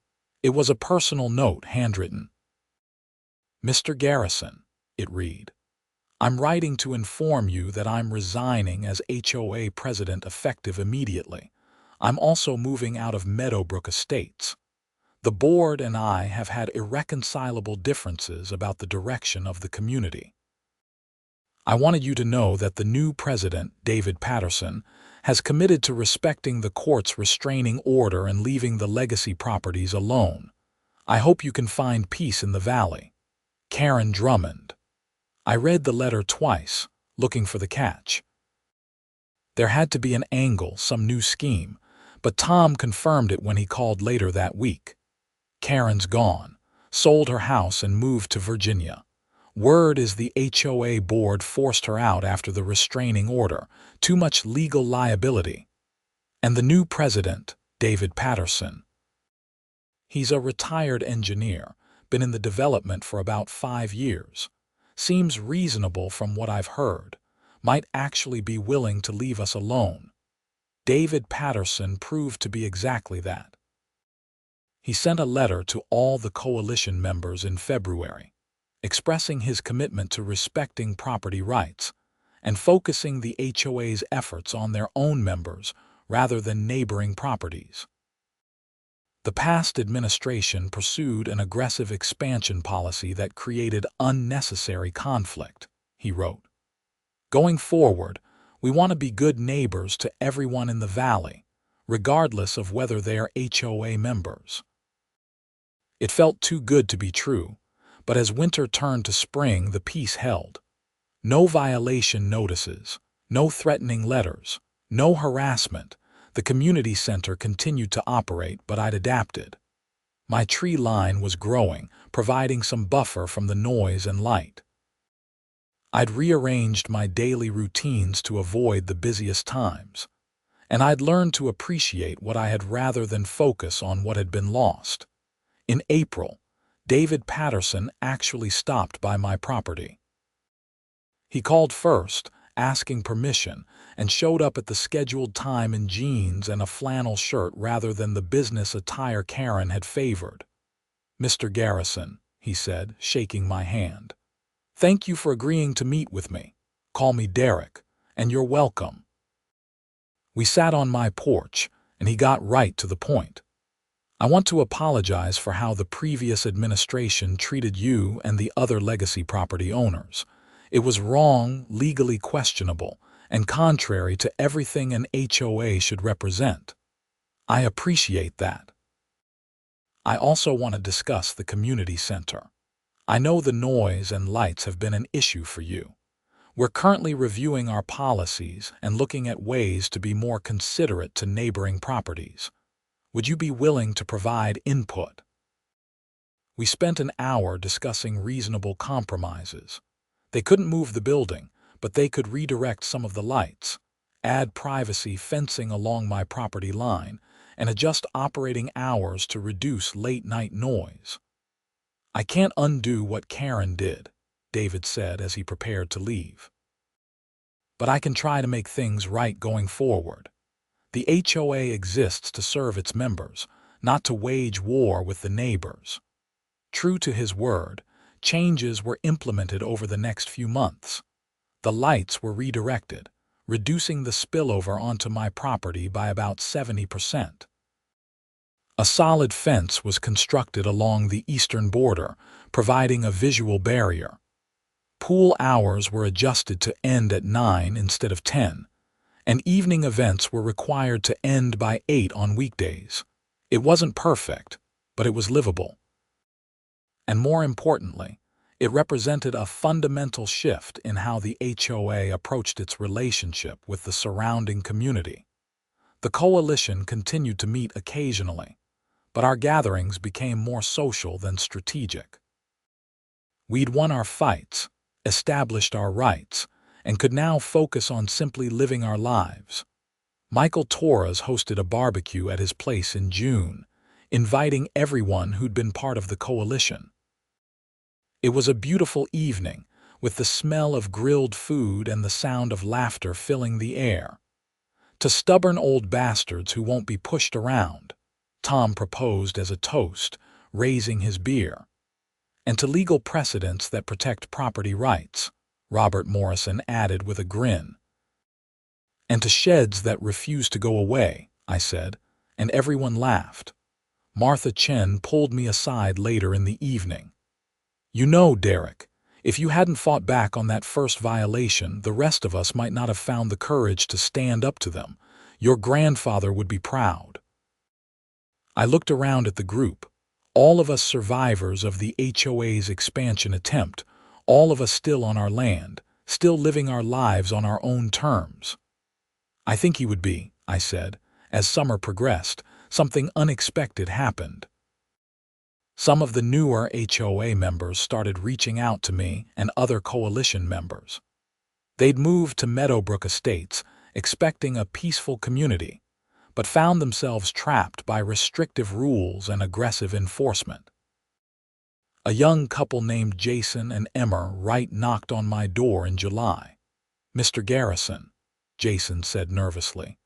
It was a personal note, handwritten. "Mr. Garrison," it read, "I'm writing to inform you that I'm resigning as HOA president effective immediately. I'm also moving out of Meadowbrook Estates. The board and I have had irreconcilable differences about the direction of the community. I wanted you to know that the new president, David Patterson, has committed to respecting the court's restraining order and leaving the legacy properties alone. I hope you can find peace in the valley. Karen Drummond. I read the letter twice, looking for the catch. There had to be an angle, some new scheme, but Tom confirmed it when he called later that week. Karen's gone, sold her house and moved to Virginia. Word is the HOA board forced her out after the restraining order, too much legal liability. And the new president, David Patterson. He's a retired engineer, been in the development for about 5 years. Seems reasonable from what I've heard. Might actually be willing to leave us alone. David Patterson proved to be exactly that. He sent a letter to all the coalition members in February, expressing his commitment to respecting property rights and focusing the HOA's efforts on their own members rather than neighboring properties. The past administration pursued an aggressive expansion policy that created unnecessary conflict, he wrote. Going forward, we want to be good neighbors to everyone in the valley, regardless of whether they are HOA members. It felt too good to be true, but as winter turned to spring, the peace held. No violation notices, no threatening letters, no harassment. The community center continued to operate, but I'd adapted. My tree line was growing, providing some buffer from the noise and light. I'd rearranged my daily routines to avoid the busiest times, and I'd learned to appreciate what I had rather than focus on what had been lost. In April, David Patterson actually stopped by my property. He called first, asking permission, and showed up at the scheduled time in jeans and a flannel shirt rather than the business attire Karen had favored. "Mr. Garrison," he said, shaking my hand. "Thank you for agreeing to meet with me. Call me Derek, and you're welcome." We sat on my porch, and he got right to the point. "I want to apologize for how the previous administration treated you and the other legacy property owners. It was wrong, legally questionable, and contrary to everything an HOA should represent. I appreciate that. I also want to discuss the community center. I know the noise and lights have been an issue for you. We're currently reviewing our policies and looking at ways to be more considerate to neighboring properties. Would you be willing to provide input?" We spent an hour discussing reasonable compromises. They couldn't move the building, but they could redirect some of the lights, add privacy fencing along my property line, and adjust operating hours to reduce late-night noise. "I can't undo what Karen did," David said as he prepared to leave. "But I can try to make things right going forward. The HOA exists to serve its members, not to wage war with the neighbors." True to his word, changes were implemented over the next few months. The lights were redirected, reducing the spillover onto my property by about 70%. A solid fence was constructed along the eastern border, providing a visual barrier. Pool hours were adjusted to end at 9 instead of 10, and evening events were required to end by 8 on weekdays. It wasn't perfect, but it was livable. And more importantly, it represented a fundamental shift in how the HOA approached its relationship with the surrounding community. The coalition continued to meet occasionally, but our gatherings became more social than strategic. We'd won our fights, established our rights, and could now focus on simply living our lives. Michael Torres hosted a barbecue at his place in June, inviting everyone who'd been part of the coalition. It was a beautiful evening, with the smell of grilled food and the sound of laughter filling the air. "To stubborn old bastards who won't be pushed around," Tom proposed as a toast, raising his beer. "And to legal precedents that protect property rights," Robert Morrison added with a grin. "And to sheds that refuse to go away," I said, and everyone laughed. Martha Chen pulled me aside later in the evening. "You know, Derek, if you hadn't fought back on that first violation, the rest of us might not have found the courage to stand up to them. Your grandfather would be proud." I looked around at the group, all of us survivors of the HOA's expansion attempt, all of us still on our land, still living our lives on our own terms. "I think he would be," I said. As summer progressed, something unexpected happened. Some of the newer HOA members started reaching out to me and other coalition members. They'd moved to Meadowbrook Estates, expecting a peaceful community, but found themselves trapped by restrictive rules and aggressive enforcement. A young couple named Jason and Emma Wright knocked on my door in July. "Mr. Garrison," Jason said nervously,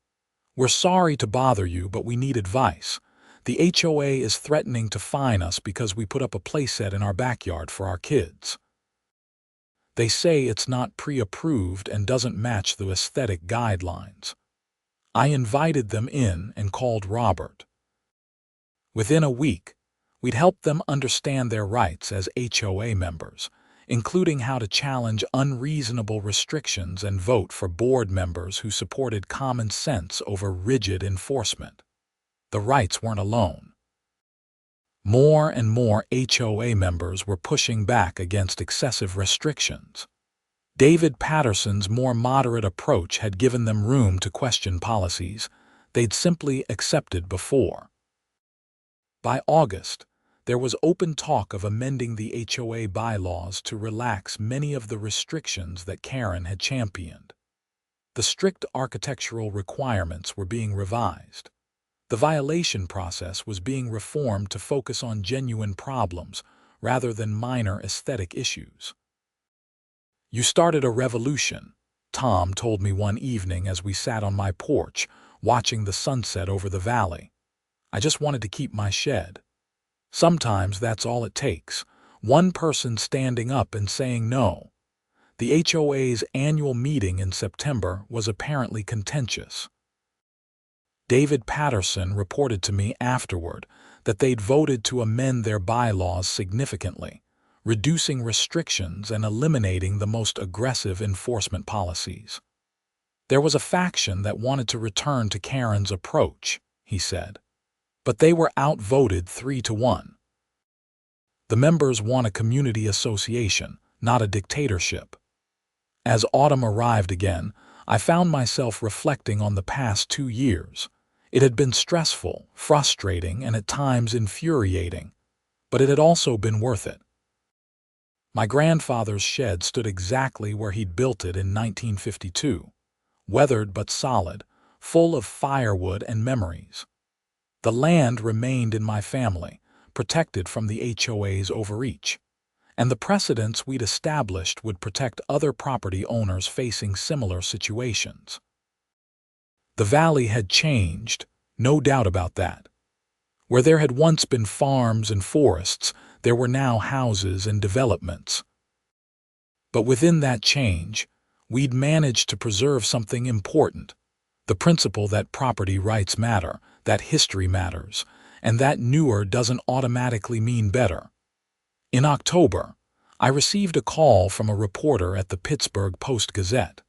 "we're sorry to bother you, but we need advice. The HOA is threatening to fine us because we put up a playset in our backyard for our kids. They say it's not pre-approved and doesn't match the aesthetic guidelines." I invited them in and called Robert. Within a week, we'd helped them understand their rights as HOA members, including how to challenge unreasonable restrictions and vote for board members who supported common sense over rigid enforcement. The rights weren't alone. More and more HOA members were pushing back against excessive restrictions. David Patterson's more moderate approach had given them room to question policies they'd simply accepted before. By August, there was open talk of amending the HOA bylaws to relax many of the restrictions that Karen had championed. The strict architectural requirements were being revised. The violation process was being reformed to focus on genuine problems rather than minor aesthetic issues. "You started a revolution," Tom told me one evening as we sat on my porch, watching the sunset over the valley. "I just wanted to keep my shed." Sometimes that's all it takes, one person standing up and saying no. The HOA's annual meeting in September was apparently contentious. David Patterson reported to me afterward that they'd voted to amend their bylaws significantly, reducing restrictions and eliminating the most aggressive enforcement policies. "There was a faction that wanted to return to Karen's approach," he said, "but they were outvoted 3-1. The members want a community association, not a dictatorship." As autumn arrived again, I found myself reflecting on the past 2 years. It had been stressful, frustrating, and at times infuriating, but it had also been worth it. My grandfather's shed stood exactly where he'd built it in 1952, weathered but solid, full of firewood and memories. The land remained in my family, protected from the HOA's overreach, and the precedents we'd established would protect other property owners facing similar situations. The valley had changed, no doubt about that. Where there had once been farms and forests, there were now houses and developments. But within that change, we'd managed to preserve something important: the principle that property rights matter, that history matters, and that newer doesn't automatically mean better. In October, I received a call from a reporter at the Pittsburgh Post-Gazette.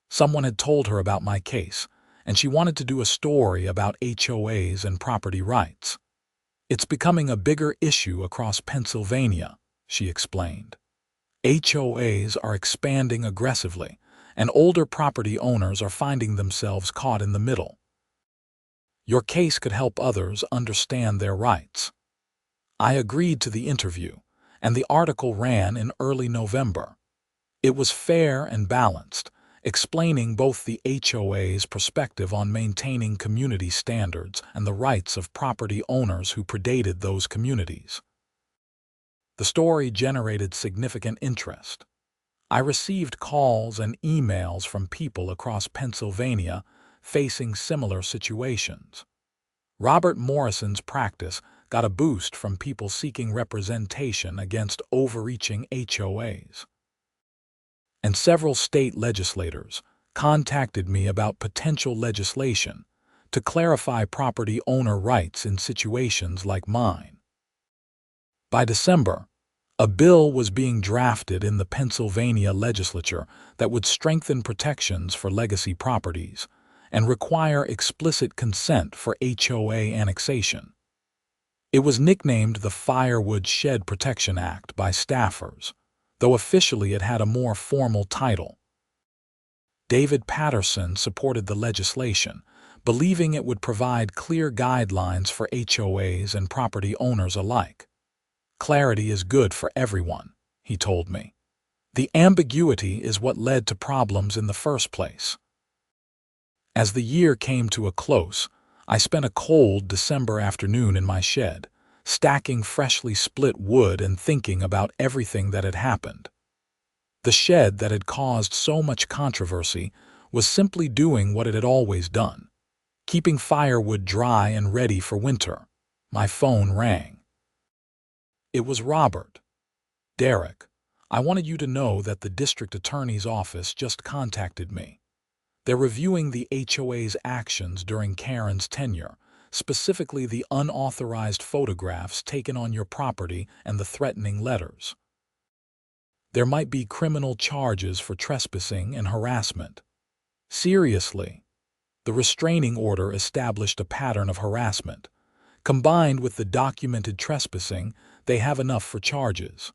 Someone had told her about my case, and she wanted to do a story about HOAs and property rights. "It's becoming a bigger issue across Pennsylvania," she explained. "HOAs are expanding aggressively, and older property owners are finding themselves caught in the middle. Your case could help others understand their rights." I agreed to the interview, and the article ran in early November. It was fair and balanced, explaining both the HOA's perspective on maintaining community standards and the rights of property owners who predated those communities. The story generated significant interest. I received calls and emails from people across Pennsylvania facing similar situations. Robert Morrison's practice got a boost from people seeking representation against overreaching HOAs. And several state legislators contacted me about potential legislation to clarify property owner rights in situations like mine. By December, a bill was being drafted in the Pennsylvania legislature that would strengthen protections for legacy properties and require explicit consent for HOA annexation. It was nicknamed the Firewood Shed Protection Act by staffers, though officially it had a more formal title. David Patterson supported the legislation, believing it would provide clear guidelines for HOAs and property owners alike. "Clarity is good for everyone," he told me. "The ambiguity is what led to problems in the first place." As the year came to a close, I spent a cold December afternoon in my shed, stacking freshly split wood and thinking about everything that had happened. The shed that had caused so much controversy was simply doing what it had always done, keeping firewood dry and ready for winter. My phone rang. It was Robert. "Derek, I wanted you to know that the district attorney's office just contacted me. They're reviewing the HOA's actions during Karen's tenure, specifically the unauthorized photographs taken on your property and the threatening letters. There might be criminal charges for trespassing and harassment." Seriously, the restraining order established a pattern of harassment. Combined with the documented trespassing, they have enough for charges.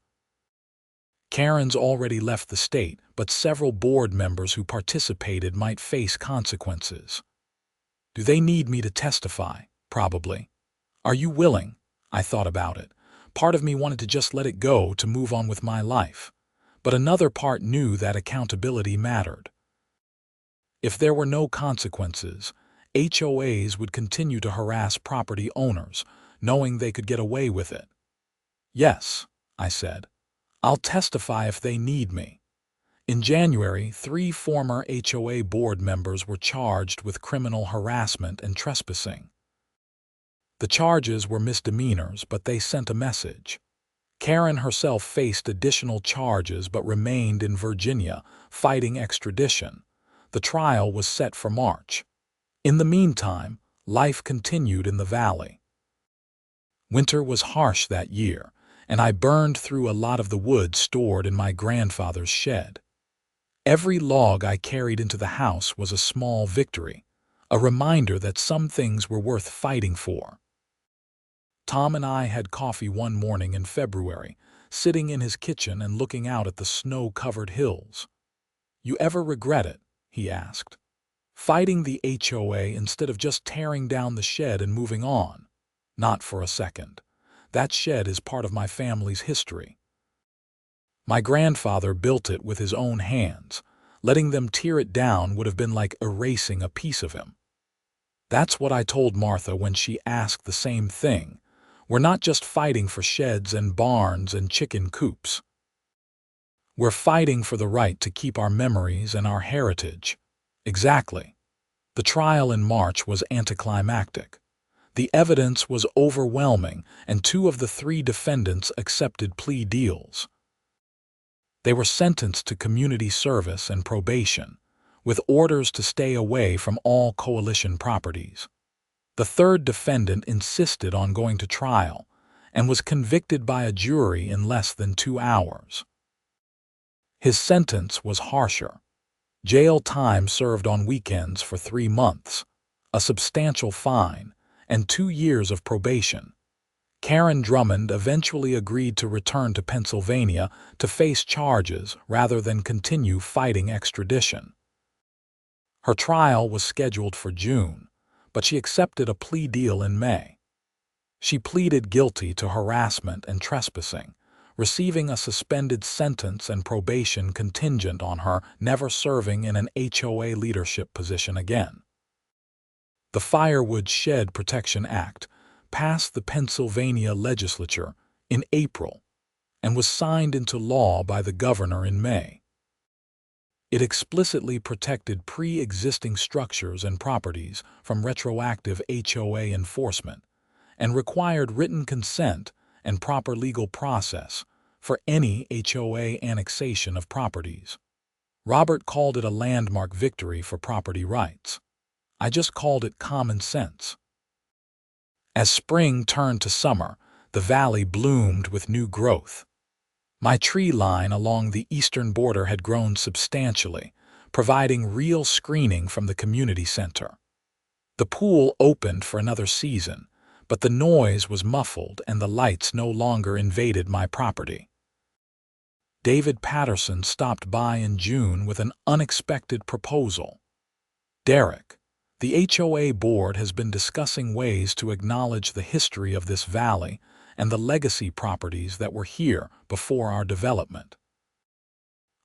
Karen's already left the state, but several board members who participated might face consequences. "Do they need me to testify?" "Probably." "Are you willing?" I thought about it. Part of me wanted to just let it go to move on with my life, but another part knew that accountability mattered. If there were no consequences, HOAs would continue to harass property owners, knowing they could get away with it. "Yes," I said. "I'll testify if they need me." In January, 3 former HOA board members were charged with criminal harassment and trespassing. The charges were misdemeanors, but they sent a message. Karen herself faced additional charges but remained in Virginia, fighting extradition. The trial was set for March. In the meantime, life continued in the valley. Winter was harsh that year, and I burned through a lot of the wood stored in my grandfather's shed. Every log I carried into the house was a small victory, a reminder that some things were worth fighting for. Tom and I had coffee one morning in February, sitting in his kitchen and looking out at the snow-covered hills. "You ever regret it?" he asked. "Fighting the HOA instead of just tearing down the shed and moving on?" "Not for a second. That shed is part of my family's history. My grandfather built it with his own hands. Letting them tear it down would have been like erasing a piece of him." That's what I told Martha when she asked the same thing. We're not just fighting for sheds and barns and chicken coops. We're fighting for the right to keep our memories and our heritage. Exactly. The trial in March was anticlimactic. The evidence was overwhelming, and 2 of the 3 defendants accepted plea deals. They were sentenced to community service and probation, with orders to stay away from all coalition properties. The 3rd defendant insisted on going to trial and was convicted by a jury in less than 2 hours. His sentence was harsher. Jail time served on weekends for 3 months, a substantial fine, and 2 years of probation. Karen Drummond eventually agreed to return to Pennsylvania to face charges rather than continue fighting extradition. Her trial was scheduled for June, but she accepted a plea deal in May. She pleaded guilty to harassment and trespassing, receiving a suspended sentence and probation contingent on her never serving in an HOA leadership position again. The Firewood Shed Protection Act passed the Pennsylvania legislature in April and was signed into law by the governor in May. It explicitly protected pre-existing structures and properties from retroactive HOA enforcement and required written consent and proper legal process for any HOA annexation of properties. Robert called it a landmark victory for property rights. I just called it common sense. As spring turned to summer, the valley bloomed with new growth. My tree line along the eastern border had grown substantially, providing real screening from the community center. The pool opened for another season, but the noise was muffled and the lights no longer invaded my property. David Patterson stopped by in June with an unexpected proposal. Derek, the HOA board has been discussing ways to acknowledge the history of this valley and the legacy properties that were here before our development.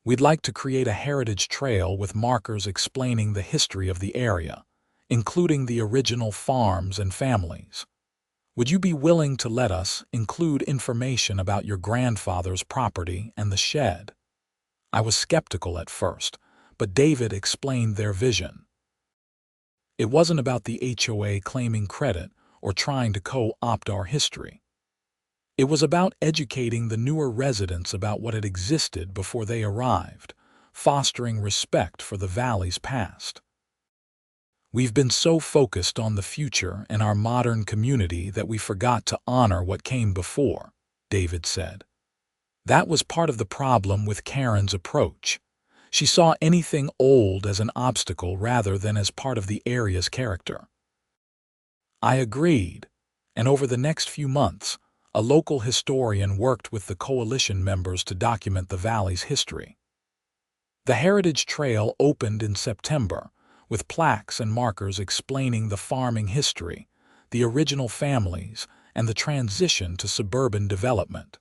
We'd like to create a heritage trail with markers explaining the history of the area, including the original farms and families. Would you be willing to let us include information about your grandfather's property and the shed? I was skeptical at first, but David explained their vision. It wasn't about the HOA claiming credit or trying to co-opt our history. It was about educating the newer residents about what had existed before they arrived, fostering respect for the valley's past. We've been so focused on the future and our modern community that we forgot to honor what came before, David said. That was part of the problem with Karen's approach. She saw anything old as an obstacle rather than as part of the area's character. I agreed, and over the next few months, a local historian worked with the coalition members to document the valley's history. The Heritage Trail opened in September, with plaques and markers explaining the farming history, the original families, and the transition to suburban development.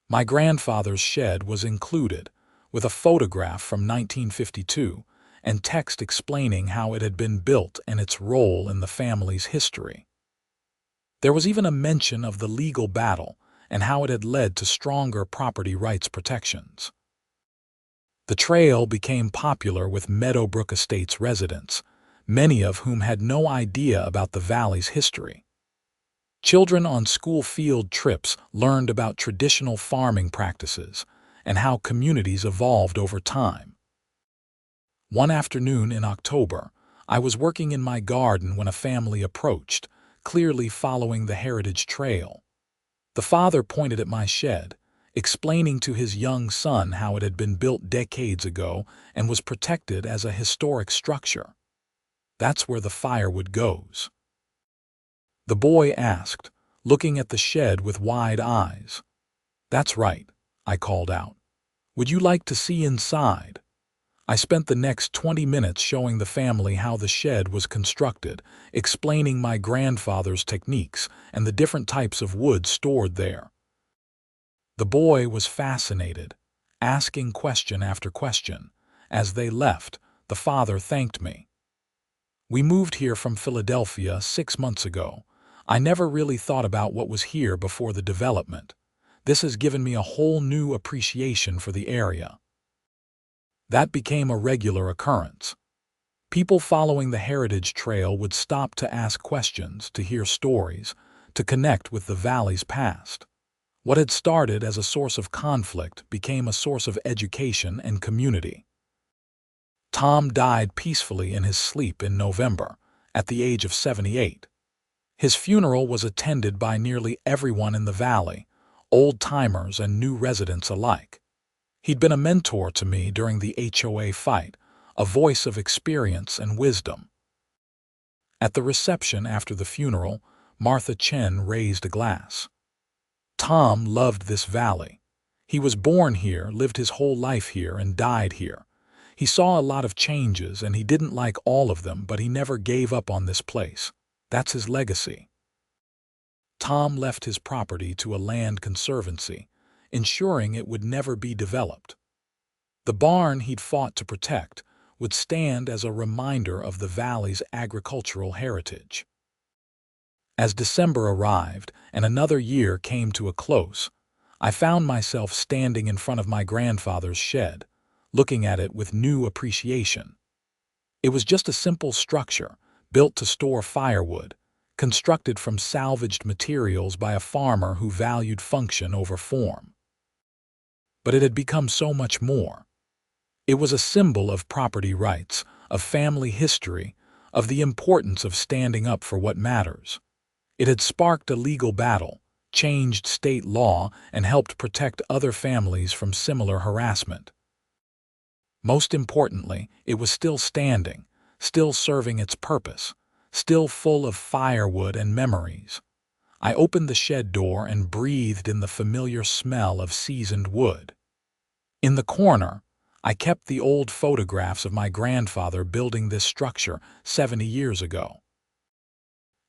My grandfather's shed was included, with a photograph from 1952 and text explaining how it had been built and its role in the family's history. There was even a mention of the legal battle and how it had led to stronger property rights protections. The trail became popular with Meadowbrook Estates residents, many of whom had no idea about the valley's history. Children on school field trips learned about traditional farming practices and how communities evolved over time. One afternoon in October, I was working in my garden when a family approached, clearly following the Heritage Trail. The father pointed at my shed, explaining to his young son how it had been built decades ago and was protected as a historic structure. That's where the firewood goes. The boy asked, looking at the shed with wide eyes. That's right, I called out. Would you like to see inside? I spent the next 20 minutes showing the family how the shed was constructed, explaining my grandfather's techniques and the different types of wood stored there. The boy was fascinated, asking question after question. As they left, the father thanked me. We moved here from Philadelphia 6 months ago. I never really thought about what was here before the development. This has given me a whole new appreciation for the area. That became a regular occurrence. People following the Heritage Trail would stop to ask questions, to hear stories, to connect with the valley's past. What had started as a source of conflict became a source of education and community. Tom died peacefully in his sleep in November, at the age of 78. His funeral was attended by nearly everyone in the valley, old-timers and new residents alike. He'd been a mentor to me during the HOA fight, a voice of experience and wisdom. At the reception after the funeral, Martha Chen raised a glass. Tom loved this valley. He was born here, lived his whole life here, and died here. He saw a lot of changes, and he didn't like all of them, but he never gave up on this place. That's his legacy. Tom left his property to a land conservancy, ensuring it would never be developed. The barn he'd fought to protect would stand as a reminder of the valley's agricultural heritage. As December arrived and another year came to a close, I found myself standing in front of my grandfather's shed, looking at it with new appreciation. It was just a simple structure, built to store firewood, constructed from salvaged materials by a farmer who valued function over form. But it had become so much more. It was a symbol of property rights, of family history, of the importance of standing up for what matters. It had sparked a legal battle, changed state law, and helped protect other families from similar harassment. Most importantly, it was still standing, still serving its purpose, still full of firewood and memories. I opened the shed door and breathed in the familiar smell of seasoned wood. In the corner, I kept the old photographs of my grandfather building this structure 70 years ago.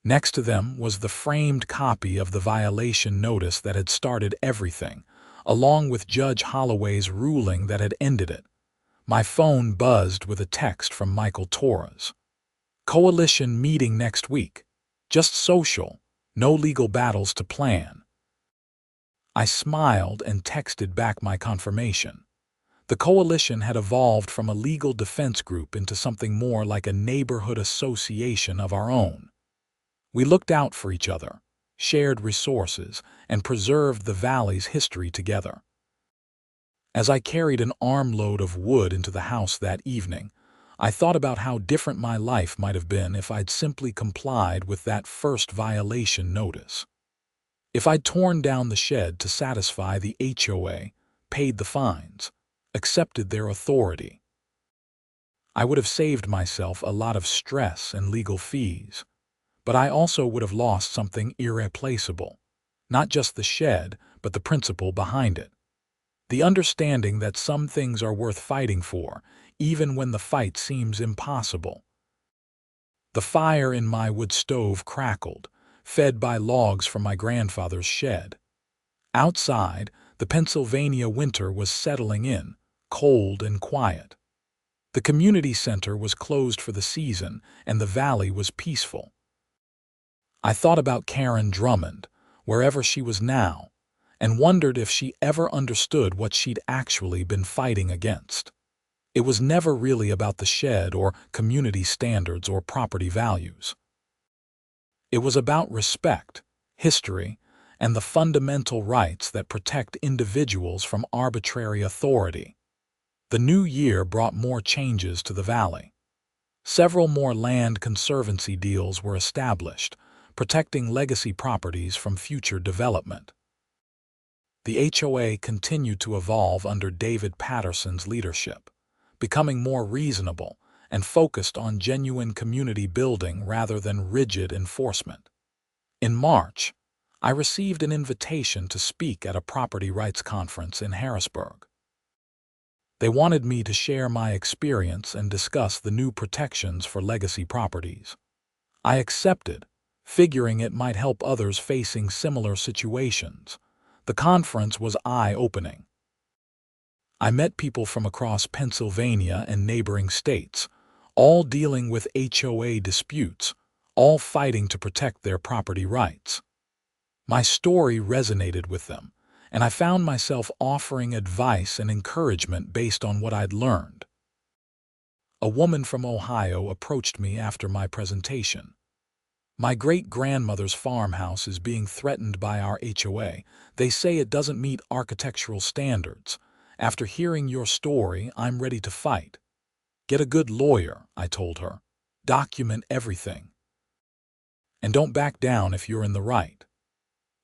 Next to them was the framed copy of the violation notice that had started everything, along with Judge Holloway's ruling that had ended it. My phone buzzed with a text from Michael Torres. Coalition meeting next week. Just social, no legal battles to plan. I smiled and texted back my confirmation. The coalition had evolved from a legal defense group into something more like a neighborhood association of our own. We looked out for each other, shared resources, and preserved the valley's history together. As I carried an armload of wood into the house that evening, I thought about how different my life might have been if I'd simply complied with that first violation notice. If I'd torn down the shed to satisfy the HOA, paid the fines, accepted their authority, I would have saved myself a lot of stress and legal fees. But I also would have lost something irreplaceable. Not just the shed, but the principle behind it. The understanding that some things are worth fighting for, even when the fight seems impossible. The fire in my wood stove crackled, fed by logs from my grandfather's shed. Outside, the Pennsylvania winter was settling in, cold and quiet. The community center was closed for the season, and the valley was peaceful. I thought about Karen Drummond, wherever she was now, and wondered if she ever understood what she'd actually been fighting against. It was never really about the shed or community standards or property values. It was about respect, history, and the fundamental rights that protect individuals from arbitrary authority. The new year brought more changes to the valley. Several more land conservancy deals were established, protecting legacy properties from future development. The HOA continued to evolve under David Patterson's leadership, becoming more reasonable and focused on genuine community building rather than rigid enforcement. In March, I received an invitation to speak at a property rights conference in Harrisburg. They wanted me to share my experience and discuss the new protections for legacy properties. I accepted, figuring it might help others facing similar situations. The conference was eye-opening. I met people from across Pennsylvania and neighboring states, all dealing with HOA disputes, all fighting to protect their property rights. My story resonated with them, and I found myself offering advice and encouragement based on what I'd learned. A woman from Ohio approached me after my presentation. My great-grandmother's farmhouse is being threatened by our HOA. They say it doesn't meet architectural standards. After hearing your story, I'm ready to fight. Get a good lawyer, I told her. Document everything. And don't back down if you're in the right.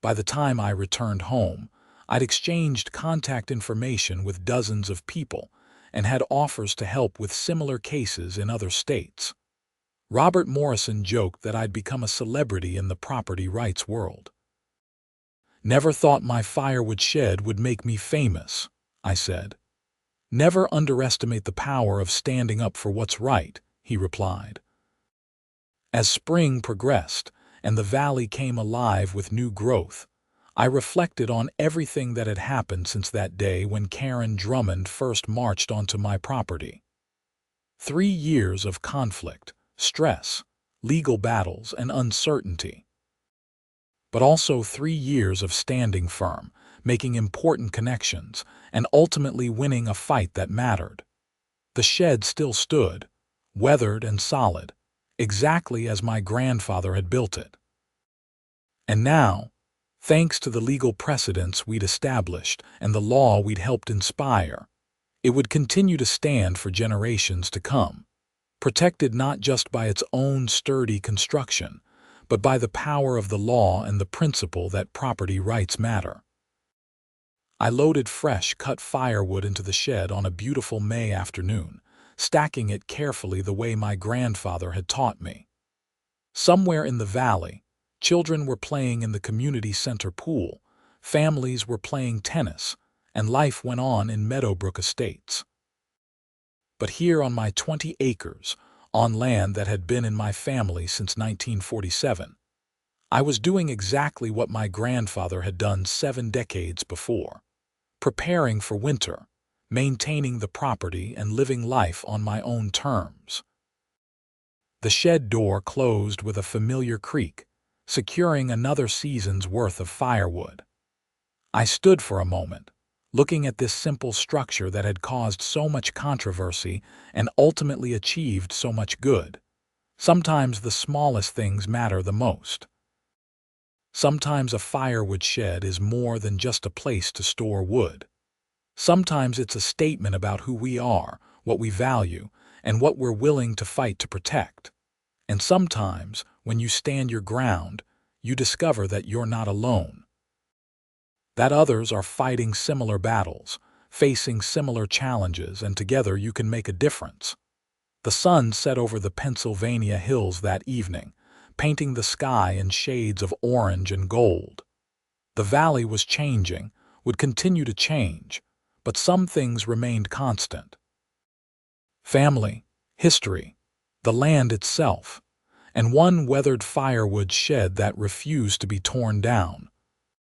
By the time I returned home, I'd exchanged contact information with dozens of people and had offers to help with similar cases in other states. Robert Morrison joked that I'd become a celebrity in the property rights world. Never thought my firewood shed would make me famous, I said. Never underestimate the power of standing up for what's right, he replied. As spring progressed and the valley came alive with new growth, I reflected on everything that had happened since that day when Karen Drummond first marched onto my property. 3 years of conflict, stress, legal battles, and uncertainty. But also 3 years of standing firm, making important connections, and ultimately winning a fight that mattered. The shed still stood, weathered and solid, exactly as my grandfather had built it. And now, thanks to the legal precedents we'd established and the law we'd helped inspire, it would continue to stand for generations to come, protected not just by its own sturdy construction, but by the power of the law and the principle that property rights matter. I loaded fresh cut firewood into the shed on a beautiful May afternoon, stacking it carefully the way my grandfather had taught me. Somewhere in the valley, children were playing in the community center pool, families were playing tennis, and life went on in Meadowbrook Estates. But here on my 20 acres, on land that had been in my family since 1947, I was doing exactly what my grandfather had done 7 decades before, preparing for winter, maintaining the property and living life on my own terms. The shed door closed with a familiar creak, securing another season's worth of firewood. I stood for a moment, looking at this simple structure that had caused so much controversy and ultimately achieved so much good. Sometimes the smallest things matter the most. Sometimes a firewood shed is more than just a place to store wood. Sometimes it's a statement about who we are, what we value, and what we're willing to fight to protect. And sometimes, when you stand your ground, you discover that you're not alone. That others are fighting similar battles, facing similar challenges, and together you can make a difference. The sun set over the Pennsylvania hills that evening, painting the sky in shades of orange and gold. The valley was changing, would continue to change, but some things remained constant. Family, history, the land itself, and one weathered firewood shed that refused to be torn down,